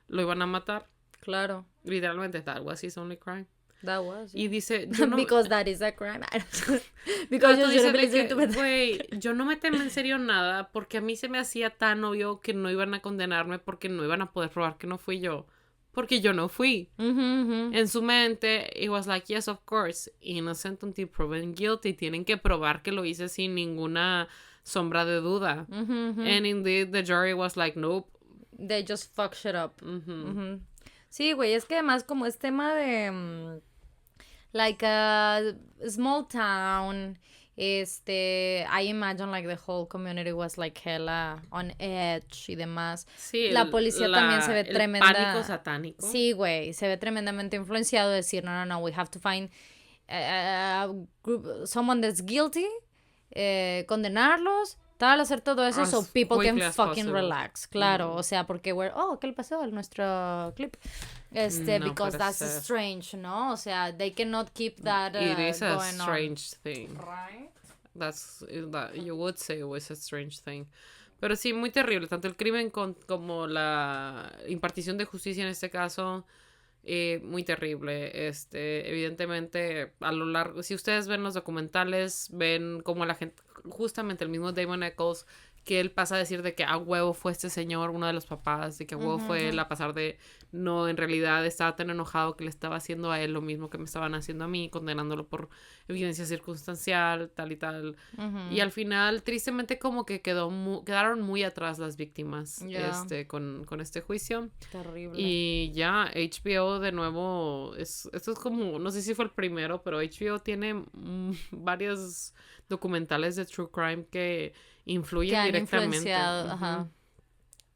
lo iban a matar. Claro. Literalmente, that was his only crime. That was. Y dice... Because that is a crime. Because you shouldn't listen to me. Güey, yo no me temé en serio nada porque a mí se me hacía tan obvio que no iban a condenarme porque no iban a poder probar que no fui yo. Porque yo no fui. En su mente, it was like, yes, of course, innocent until proven guilty. Tienen que probar que lo hice sin ninguna sombra de duda. And indeed, the jury was like, nope. They just fuck shit up. Sí, güey, es que además como es tema de like a small town, I imagine like the whole community was like hella on edge y demás. Sí, la policía también se ve tremenda. Pánico satánico. Sí, güey, se ve tremendamente influenciado de decir, no, we have to find a group, someone that's guilty, condenarlos, tal, hacer todo eso so people can fucking relax. Claro, o sea, porque ¿qué le pasó a nuestro clip? Because that's strange, ¿no? O sea, they cannot keep that it is a strange on. thing. Right? That you would say it was a strange thing. Pero sí, muy terrible. Tanto el crimen como la impartición de justicia en este caso muy terrible. Evidentemente, a lo largo, si ustedes ven los documentales, ven cómo la gente, justamente el mismo Damon Eccles, que él pasa a decir de que a huevo fue este señor, uno de los papás, de que a huevo fue él, a pasar de, no, en realidad estaba tan enojado que le estaba haciendo a él lo mismo que me estaban haciendo a mí, condenándolo por evidencia circunstancial, tal y tal. Y al final, tristemente, como que quedaron muy atrás las víctimas con este juicio. Terrible. Y ya, HBO de nuevo, esto es como, no sé si fue el primero, pero HBO tiene varios documentales de true crime que influyen directamente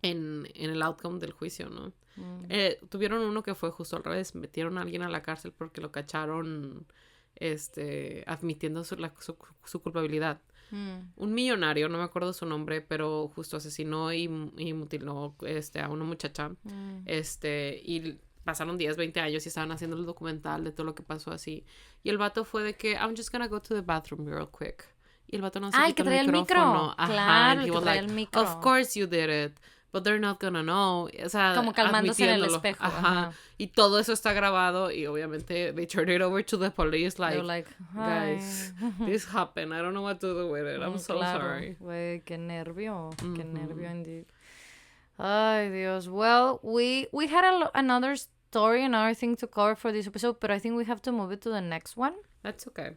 en el outcome del juicio, ¿no? Tuvieron uno que fue justo al revés, metieron a alguien a la cárcel porque lo cacharon admitiendo su culpabilidad. Un millonario, no me acuerdo su nombre, pero justo asesinó y mutiló a una muchacha. Y pasaron 10, 20 años y estaban haciendo el documental de todo lo que pasó así. Y el vato fue de que, I'm just gonna go to the bathroom real quick. Y el vato no se quitó el micrófono. Claro, and he was el micro. Of course you did it, but they're not gonna know. O sea, como calmándose en el espejo. Y todo eso está grabado y obviamente they turned it over to the police like guys, this happened. I don't know what to do with it. I'm so sorry. Güey, qué nervio. Qué nervio indeed. Ay, Dios. Well, we had another story, another thing to cover for this episode, but I think we have to move it to the next one. That's okay.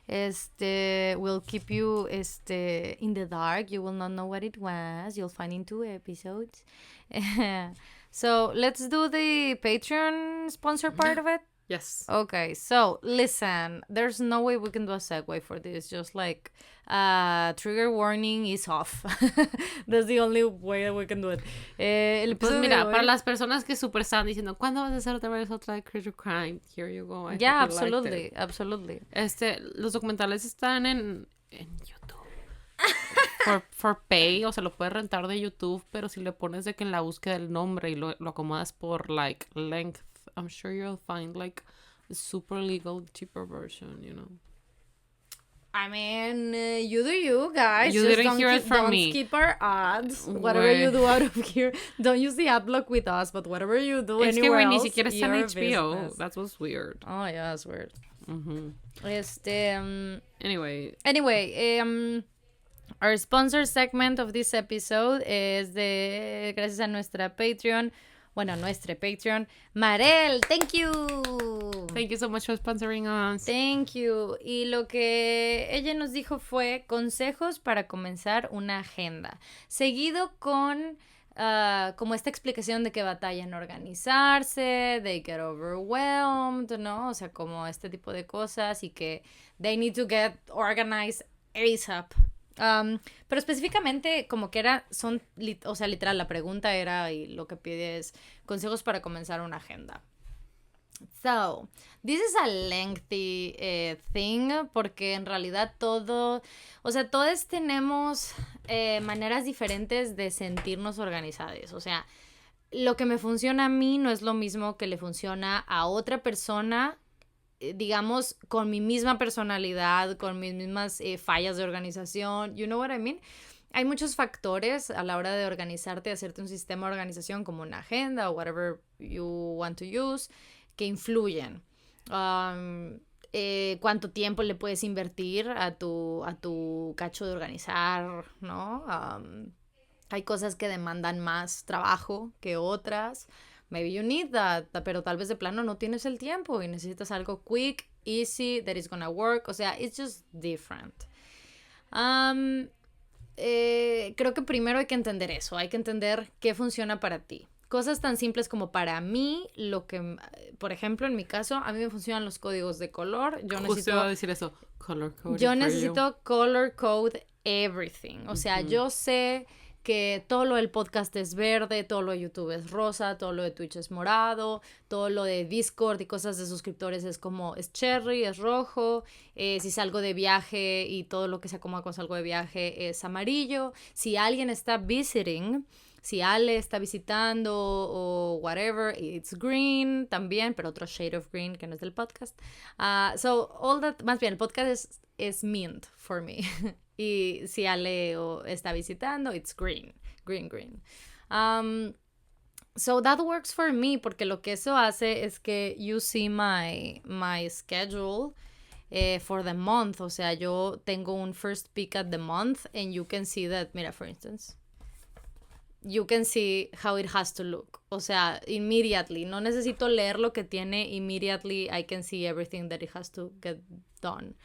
We'll keep you in the dark. You will not know what it was. You'll find in 2 episodes. So let's do the Patreon sponsor part of it. Yes. Okay, so listen, there's no way we can do a segue for this. Just like trigger warning is off. That's the only way that we can do it. Pues mira, para las personas que super están diciendo, ¿cuándo vas a hacer otra vez otra de Critical Crime? Here you go. Yeah, absolutely, absolutely. Los documentales están en YouTube. For pay, o sea, lo puedes rentar de YouTube, pero si le pones de que en la búsqueda del nombre y lo acomodas por like length, I'm sure you'll find like a super legal, cheaper version, you know. I mean, you do you, guys. You just didn't hear it from me. Don't skip our ads. Whatever you do out of here, don't use the ad block with us, but whatever you do es anywhere que else, ni siquiera está en HBO. Business. That's what's weird. Oh, yeah, that's weird. Anyway, our sponsor segment of this episode is gracias a nuestra Patreon. Bueno, nuestra Patreon, Marel, thank you. Thank you so much for sponsoring us. Thank you. Y lo que ella nos dijo fue consejos para comenzar una agenda. Seguido con como esta explicación de que batallan organizarse, they get overwhelmed, ¿no? O sea, como este tipo de cosas y que they need to get organized ASAP. Pero específicamente como que o sea, literal, la pregunta era y lo que pide es consejos para comenzar una agenda. So, this is a lengthy thing porque en realidad todos tenemos maneras diferentes de sentirnos organizados. O sea, lo que me funciona a mí no es lo mismo que le funciona a otra persona, digamos, con mi misma personalidad, con mis mismas fallas de organización. You know what I mean? Hay muchos factores a la hora de organizarte, hacerte un sistema de organización como una agenda o whatever you want to use, que influyen. Cuánto tiempo le puedes invertir a tu cacho de organizar, ¿no? Hay cosas que demandan más trabajo que otras. Maybe you need that, pero tal vez de plano no tienes el tiempo y necesitas algo quick, easy, that is gonna work. O sea, it's just different. Creo que primero hay que entender eso. Hay que entender qué funciona para ti. Cosas tan simples como para mí, por ejemplo, en mi caso, a mí me funcionan los códigos de color. Justo iba a decir eso. Color code. Yo necesito color code everything. O sea, yo sé que todo lo del podcast es verde, todo lo de YouTube es rosa, todo lo de Twitch es morado, todo lo de Discord y cosas de suscriptores es cherry, es rojo, si salgo de viaje y todo lo que se acomoda con salgo de viaje es amarillo. Si alguien está visiting, si Ale está visitando o whatever, it's green también, pero otro shade of green que no es del podcast. So, all that, más bien, el podcast es mint for me. Y si Ale está visitando, it's green. So that works for me, porque lo que eso hace es que you see my schedule for the month. O sea, yo tengo un first peek at the month and you can see that, mira, for instance, you can see how it has to look. O sea, immediately. No necesito leer lo que tiene. Immediately I can see everything that it has to get done.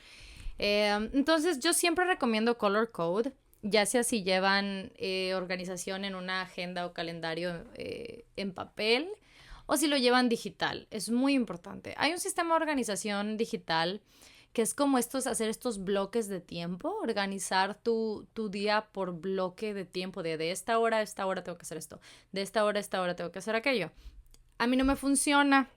Entonces, yo siempre recomiendo color code, ya sea si llevan organización en una agenda o calendario en papel o si lo llevan digital. Es muy importante. Hay un sistema de organización digital que es como hacer estos bloques de tiempo, organizar tu día por bloque de tiempo, de esta hora a esta hora tengo que hacer esto, de esta hora a esta hora tengo que hacer aquello. A mí no me funciona,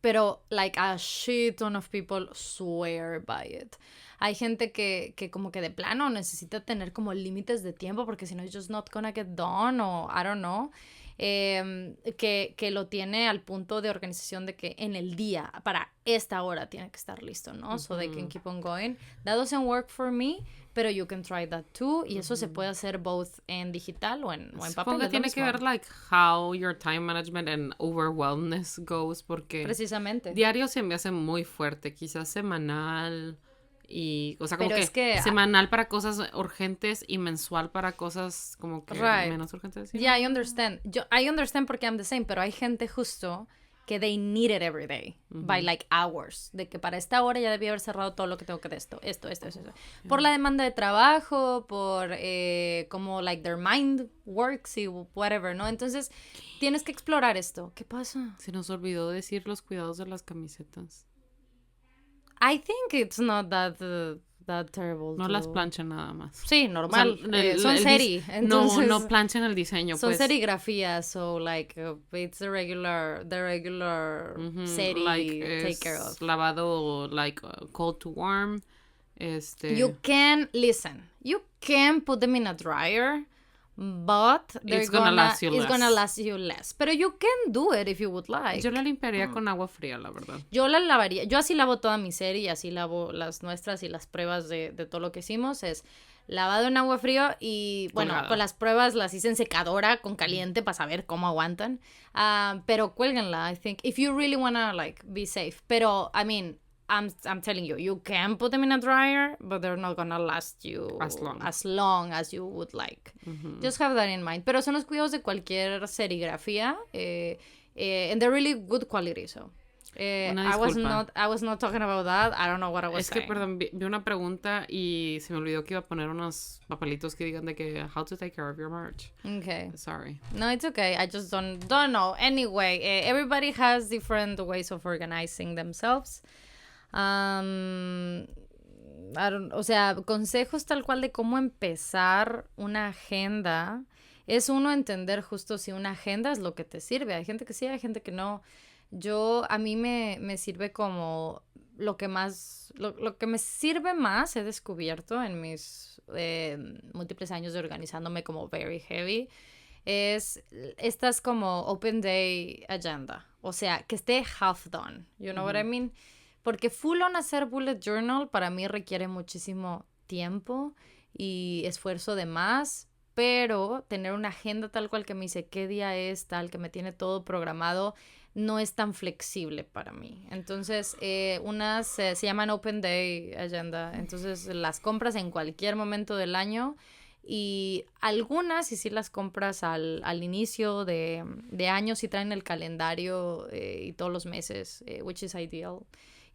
pero like a shit ton of people swear by it. Hay gente que como que de plano necesita tener como límites de tiempo porque si no it's just not gonna get done o I don't know. Que lo tiene al punto de organización de que en el día, para esta hora tiene que estar listo, ¿no? Uh-huh. So they can keep on going. That doesn't work for me, pero you can try that too. Y eso se puede hacer both en digital o en papel. Supongo que tiene que ver like how your time management and overwhelmness goes, porque precisamente diario se me hace muy fuerte, quizás semanal. Y, o sea, como que semanal para cosas urgentes y mensual para cosas como que menos urgentes. ¿Sí? Yeah, I understand. I understand porque I'm the same, pero hay gente justo que they need it every day, by like hours, de que para esta hora ya debía haber cerrado todo lo que tengo que de esto. Yeah. Por la demanda de trabajo, por como like their mind works y whatever, ¿no? Entonces, tienes que explorar esto. ¿Qué pasa? Se nos olvidó decir los cuidados de las camisetas. I think it's not that terrible. No las planchan nada más. Sí, normal. O sea, son seri. Entonces, no planchan el diseño. Son pues. Serigrafías, so like it's the regular seri like, take care of. Lavado like cold to warm. You can put them in a dryer. But it's gonna last you less. Pero you can do it if you would like. Yo la limpiaría con agua fría, la verdad. Yo la lavaría. Yo así lavo toda mi serie y así lavo las nuestras y las pruebas de todo lo que hicimos. Es lavado en agua fría y, bueno, con las pruebas las hice en secadora con caliente para saber cómo aguantan. Pero cuélguenla, I think, if you really wanna, like, be safe. Pero, I mean, I'm telling you, you can put them in a dryer, but they're not gonna last you as long as you would like. Mm-hmm. Just have that in mind. Pero son los cuidados de cualquier serigrafía, and they're really good quality, so. I was not talking about that. I don't know what I was saying. Es que, perdón, vi una pregunta y se me olvidó que iba a poner unos papelitos que digan de que how to take care of your merch. Okay. Sorry. No, it's okay. I just don't know. Anyway, everybody has different ways of organizing themselves. O sea, consejos tal cual de cómo empezar una agenda. Es uno entender justo si una agenda es lo que te sirve. Hay gente que sí, hay gente que no. A mí me sirve como lo que me sirve más he descubierto en mis múltiples años de organizándome como very heavy. Es estas como open day agenda. O sea, que esté half done. You know what I mean? Porque full on hacer bullet journal para mí requiere muchísimo tiempo y esfuerzo de más, pero tener una agenda tal cual que me dice qué día es tal, que me tiene todo programado, no es tan flexible para mí. Entonces, unas se llaman Open Day Agenda, entonces las compras en cualquier momento del año y algunas, y si las compras al inicio de año, sí traen el calendario y todos los meses, which is ideal.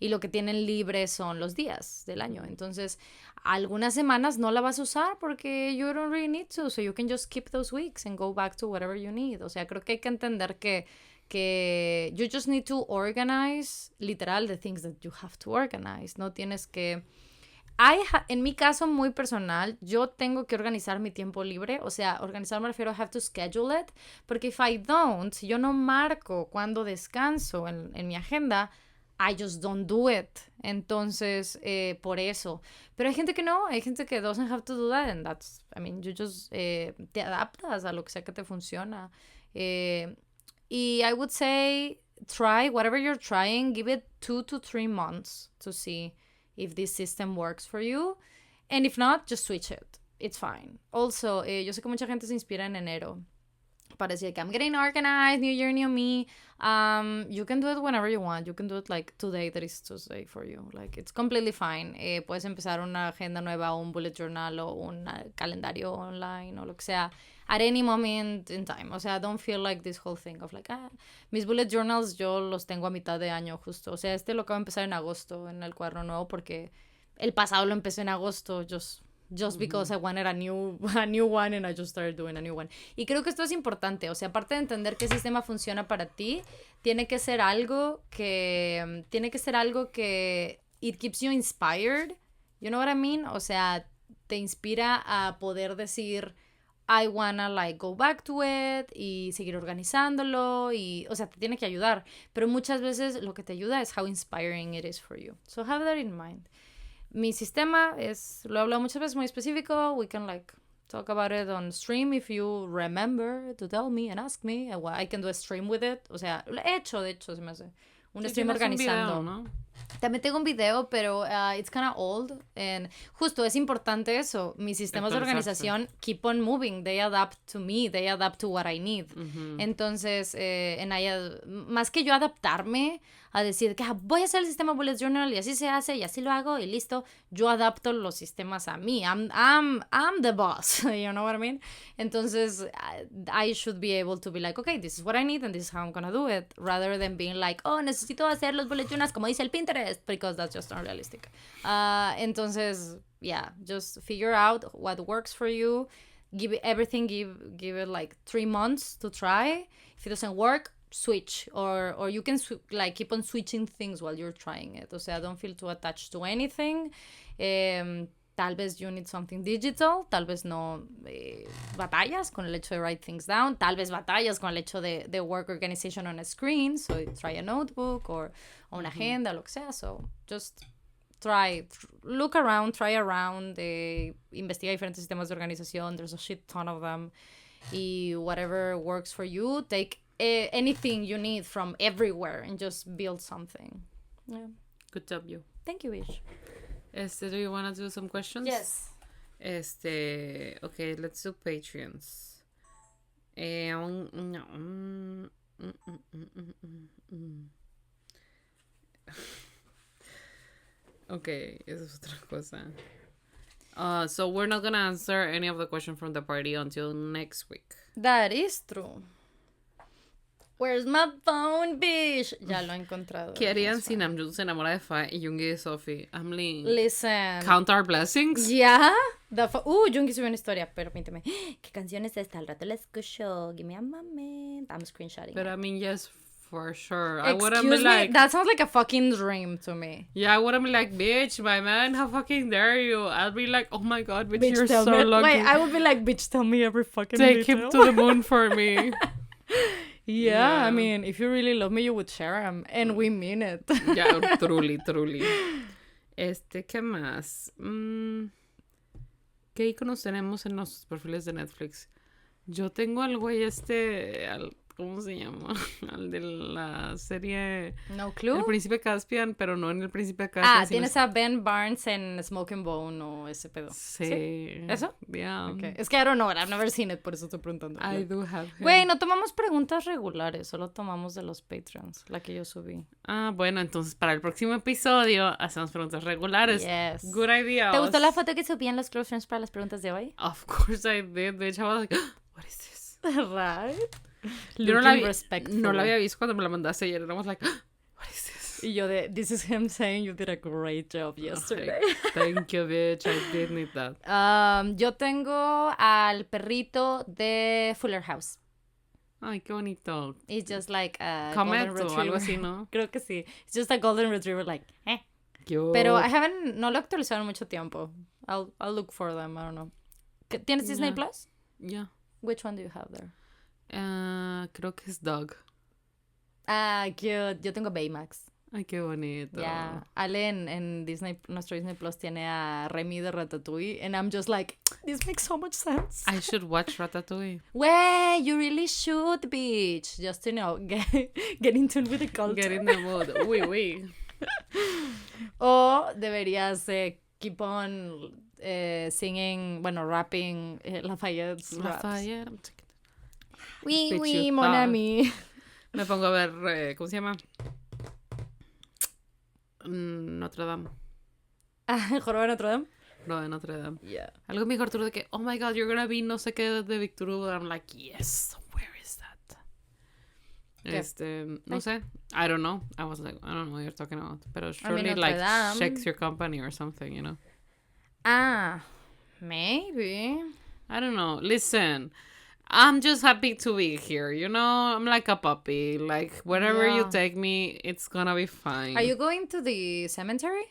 Y lo que tienen libre son los días del año. Entonces, algunas semanas no la vas a usar porque you don't really need to. So you can just skip those weeks and go back to whatever you need. O sea, creo que hay que entender que you just need to organize, literal, the things that you have to organize. No tienes que... en mi caso muy personal, yo tengo que organizar mi tiempo libre. O sea, organizar me refiero a have to schedule it. Porque if I don't, si yo no marco cuando descanso en mi agenda... I just don't do it. Entonces, por eso. Pero hay gente que no. Hay gente que doesn't have to do that. And that's, I mean, you just te adaptas a lo que sea que te funciona. Y I would say, try whatever you're trying. Give it 2 to 3 months to see if this system works for you. And if not, just switch it. It's fine. Also, yo sé que mucha gente se inspira en enero. para decir que I'm getting organized, new year, new me. You can do it whenever you want. You can do it like today, that is Tuesday for you. Like, it's completely fine. Puedes empezar una agenda nueva, un bullet journal, o un calendario online, o lo que sea, at any moment in time. O sea, don't feel like this whole thing of like, mis bullet journals yo los tengo a mitad de año justo. O sea, lo acabo de empezar en agosto, en el cuaderno nuevo, porque el pasado lo empecé en agosto, just because I wanted a new one and I just started doing a new one. Y creo que esto es importante, o sea, aparte de entender qué sistema funciona para ti, tiene que ser algo que it keeps you inspired, you know what I mean? O sea, te inspira a poder decir, I wanna like go back to it y seguir organizándolo y, o sea, te tiene que ayudar, pero muchas veces lo que te ayuda es how inspiring it is for you. So have that in mind. Mi sistema es, lo he hablado muchas veces, muy específico. We can like talk about it on stream if you remember to tell me and ask me. I can do a stream with it. O sea, lo he hecho, de hecho, se me hace. Un stream organizando. Un video, ¿no? También tengo un video, pero it's kind of old. And justo, es importante eso. Mis sistemas de organización keep on moving. They adapt to me. They adapt to what I need. Entonces, más que yo adaptarme a decir que voy a hacer el sistema bullet journal y así se hace y así lo hago y listo, yo adapto los sistemas a mí. I'm the boss. You know what I mean? Entonces, I should be able to be like, okay, this is what I need and this is how I'm gonna do it. Rather than being like, oh, necesito hacer los bullet journals como dice el Pinterest, because that's just unrealistic. Entonces, yeah, just figure out what works for you. Give it like 3 months to try. If it doesn't work, switch, or you can like keep on switching things while you're trying it. O sea, don't feel too attached to anything. Tal vez you need something digital, tal vez no batallas con el hecho de write things down, tal vez batallas con el hecho de work organization on a screen, so try a notebook or una agenda, lo que sea. So just look around, try around, investiga diferentes sistemas de organización, there's a shit ton of them, y whatever works for you, take anything you need from everywhere and just build something. Yeah. Good job, you. Thank you, Ish. Do you want to do some questions? Yes. Okay, let's do Patreons. Okay, esa es otra cosa. So we're not gonna answer any of the questions from the party until next week. That is true. Where's my phone, bitch? Ya lo he encontrado. ¿Qué harían si Namjoon se enamora de Fa y Yoongi de Sofi? Listen. Count our blessings. Yeah. Yoongi subió una historia, pero permíteme. ¿Qué canción es esta? Al rato la escucho. Give me a moment. I'm screenshotting. But I mean, yes, for sure. I wouldn't be like... That sounds like a fucking dream to me. Yeah, I wouldn't be like, bitch, my man, how fucking dare you? I'll be like, oh my god, bitch you're so lucky. Wait, I would be like, bitch, tell me every fucking Take detail. him to the moon for me. Yeah, I mean, if you really love me, you would share them. And we mean it. Yeah, truly. ¿Qué más? ¿Qué iconos tenemos en nuestros perfiles de Netflix? Yo tengo al güey ¿cómo se llama? Al de la serie... No Clue. El Príncipe Caspian, pero no en El Príncipe Caspian. Tienes a Ben Barnes en Smoking Bone o ese pedo. Sí. ¿Eso? Yeah. Okay. Es que I don't know, I've never seen it, por eso estoy preguntando. I do have him. Güey, no tomamos preguntas regulares, solo tomamos de los Patreons, la que yo subí. Bueno, entonces para el próximo episodio hacemos preguntas regulares. Yes. Good idea. ¿Te gustó la foto que subí en los Close Friends para las preguntas de hoy? Of course I did. De hecho, I was like, what is this? Right? Yo no la había visto cuando me la mandaste ayer. Éramos like, what is this? Y yo this is him saying you did a great job yesterday. Thank you, bitch. I did need that. Yo tengo al perrito de Fuller House. Ay, qué bonito. It's just like a Comet golden retriever. o algo así, ¿no? Creo que sí. It's just a golden retriever like, Cute. Pero no lo he actualizado en mucho tiempo. I'll look for them, I don't know. ¿Tienes Disney Plus? Yeah. Which one do you have there? Creo que es Dog. Cute. Yo tengo Baymax. Ay, qué bonito. Yeah. Ale en Disney, nuestro Disney Plus tiene a Remy de Ratatouille, and I'm just like, this makes so much sense. I should watch Ratatouille. Wey, you really should, bitch. Just to know, get in tune with the culture. Get in the mood. Oui. O deberías keep on singing, rapping Lafayette's raps. Lafayette. Oui, oui, mon ami. Me pongo a ver, ¿cómo se llama? Notre Dame. ¿Jorobado de Notre Dame? No, de Notre Dame. Yeah. Algo me dijo Arturo de que, oh my god, you're gonna be no sé qué de Victor Hugo. I'm like, yes, where is that? No sé. I don't know. I was like, I don't know what you're talking about. Pero surely like Shakespeare Company or something, you know? Ah, maybe. I don't know. Listen, I'm just happy to be here, you know? I'm like a puppy. Like, wherever you take me, it's gonna be fine. Are you going to the cemetery?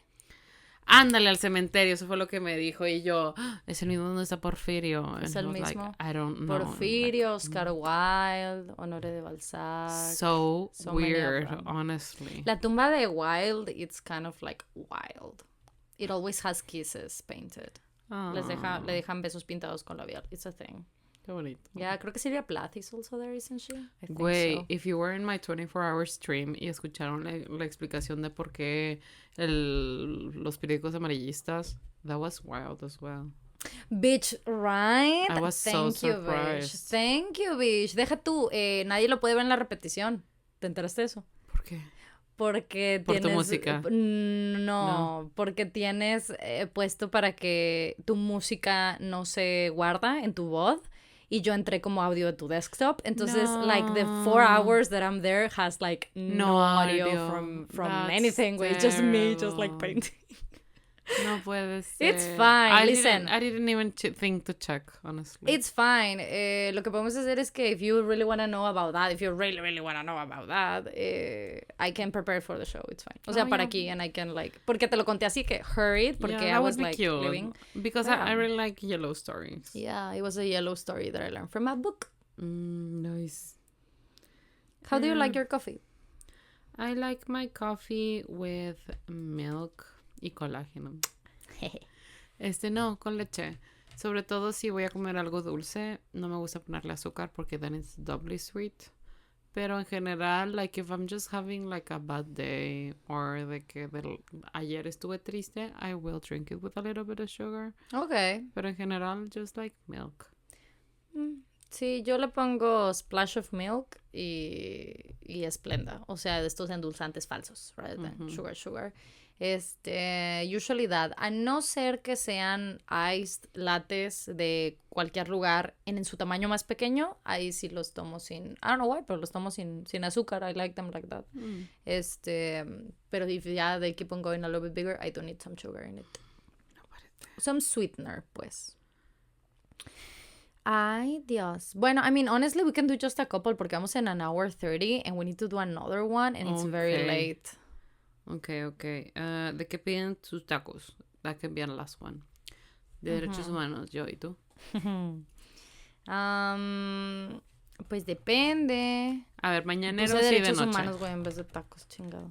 Ándale al cementerio, eso fue lo que me dijo. Y yo, es el mismo donde está Porfirio. Es el mismo. Like, I don't know. Porfirio, Oscar Wilde, Honoré de Balzac. So weird, honestly. La tumba de Wilde, it's kind of like wild. It always has kisses painted. Le dejan besos pintados con labial. It's a thing. Qué bonito. Yeah, creo que Silvia Plath is also there, isn't she? I think so. If you were in my 24-hour stream y escucharon la explicación de por qué los periódicos amarillistas, that was wild as well. Bitch, right? I was so surprised. Thank you, bitch. Deja tú, nadie lo puede ver en la repetición. ¿Te enteraste de eso? ¿Por qué? Porque ¿Por tienes... tu música? No, porque tienes puesto para que tu música no se guarda en tu voz. Y yo entré como audio de tu desktop. Entonces, like, the 4 hours that I'm there has, like, no audio from anything. It's just me, just, like, painting. No puede ser. It's fine. Listen. I didn't even think to check, honestly. It's fine. Lo que podemos hacer es que if you really want to know about that, if you really, really want to know about that, I can prepare for the show. It's fine. O sea, para aquí, and I can, like... Porque te lo conté así que hurried, porque I was, like, cute. living. Because I really like yellow stories. Yeah, it was a yellow story that I learned from a book. Nice. How do you like your coffee? I like my coffee with milk y colágeno. No, con leche. Sobre todo si voy a comer algo dulce, no me gusta ponerle azúcar porque then it's doubly sweet. Pero en general, like if I'm just having like a bad day or de que ayer estuve triste, I will drink it with a little bit of sugar. Okay. Pero en general, just like milk. Sí, yo le pongo splash of milk y Splenda. O sea, de estos endulzantes falsos, rather than sugar. Usually that. A no ser que sean iced lattes de cualquier lugar en su tamaño más pequeño, ahí sí los tomo sin... I don't know why, pero los tomo sin azúcar. I like them like that. Pero if they keep on going a little bit bigger, I do need some sugar in it. Some sweetener, pues. Ay, Dios. Bueno, I mean, honestly, we can do just a couple porque vamos en an hour 30 and we need to do another one and it's very late. Okay. ¿De qué piden sus tacos? That can be the last one. De derechos humanos, yo y tú. Pues depende. A ver, mañaneros de derechos y de noche. Humanos, güey, en vez de tacos, chingado.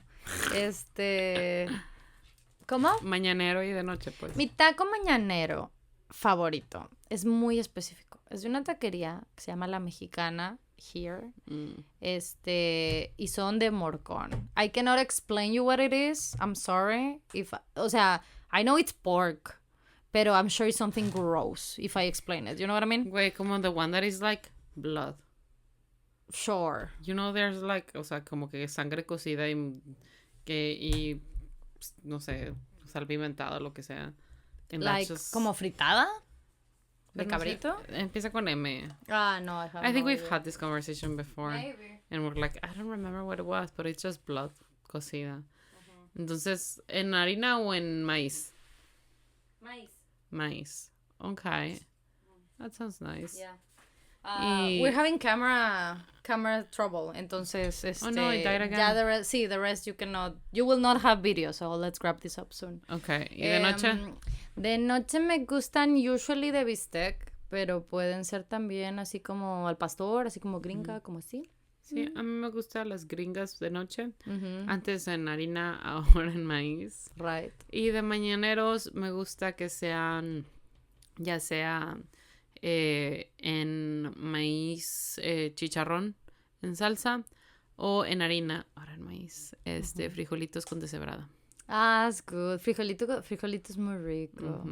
¿Cómo? Mañanero y de noche, pues. Mi taco mañanero favorito es muy específico. Es de una taquería que se llama La Mexicana here. Y son de morcón. I cannot explain you what it is. I'm sorry. O sea, I know it's pork, pero I'm sure it's something gross if I explain it. You know what I mean? Wait, como the one that is like blood. Sure. You know, there's like, o sea, como que sangre cocida y no sé, salpimentada, lo que sea. Like, como fritada? ¿De cabrito? Empieza con M. No, I think we've had this conversation before. Maybe. And we're like, I don't remember what it was, but it's just blood cocida. Entonces, ¿en harina o en maíz? Maíz. Okay. That sounds nice. Yeah. We're having camera trouble. Entonces, Oh no, it died again. Ya the rest you will not have video, so let's grab this up soon. Okay. ¿Y de noche? De noche me gustan usually de bistec, pero pueden ser también así como al pastor, así como gringa, como así. Sí, a mí me gustan las gringas de noche. Antes en harina, ahora en maíz. Right. Y de mañaneros me gusta que sean, ya sea en maíz chicharrón en salsa o en harina, ahora en maíz, frijolitos con deshebrada. That's good. Frijolito es muy rico.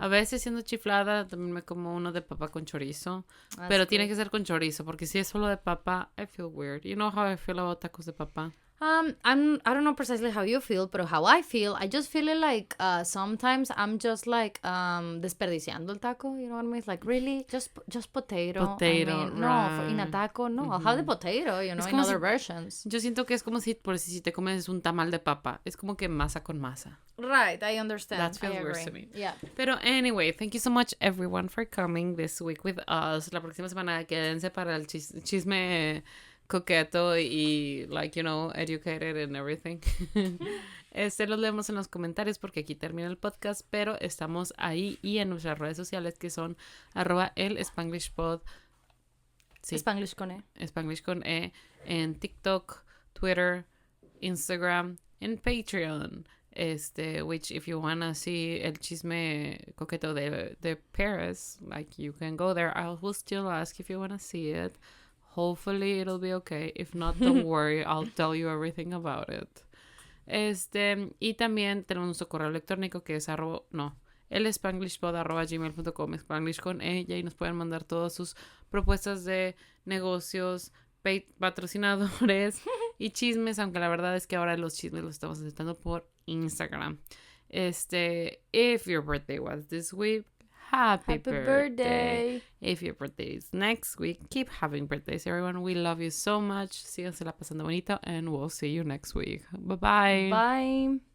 A veces siendo chiflada también me como uno de papa con chorizo. Pero tiene que ser con chorizo, porque si es solo de papa, I feel weird. You know how I feel about tacos de papa? I don't know precisely how you feel, but how I feel, I just feel it like sometimes I'm just like desperdiciando el taco, you know what I mean? It's like, really? Just potato? I mean, no, in a taco, no. I'll have the potato, you know, in other versions. Yo siento que es como si te comes un tamal de papa. Es como que masa con masa. Right, I understand. That feels worse to me. Yeah. Pero anyway, thank you so much everyone for coming this week with us. La próxima semana quédense para el chisme coqueto y, like, you know, educated and everything. Los leemos en los comentarios porque aquí termina el podcast, pero estamos ahí y en nuestras redes sociales que son @el_spanglishpod. Sí. Spanglish con E. Spanglish con E. En TikTok, Twitter, Instagram, en Patreon. Which if you wanna see el chisme coqueto de Paris, like, you can go there. I will still ask if you wanna see it. Hopefully it'll be okay. If not, don't worry. I'll tell you everything about it. Y también tenemos nuestro correo electrónico que es elspanglishpod@gmail.com, Spanglish con ella, y nos pueden mandar todas sus propuestas de negocios, patrocinadores y chismes, aunque la verdad es que ahora los chismes los estamos aceptando por Instagram. If your birthday was this week, Happy birthday. If your birthday is next week, keep having birthdays, everyone. We love you so much. Síganse la pasando bonito, and we'll see you next week. Bye-bye. Bye.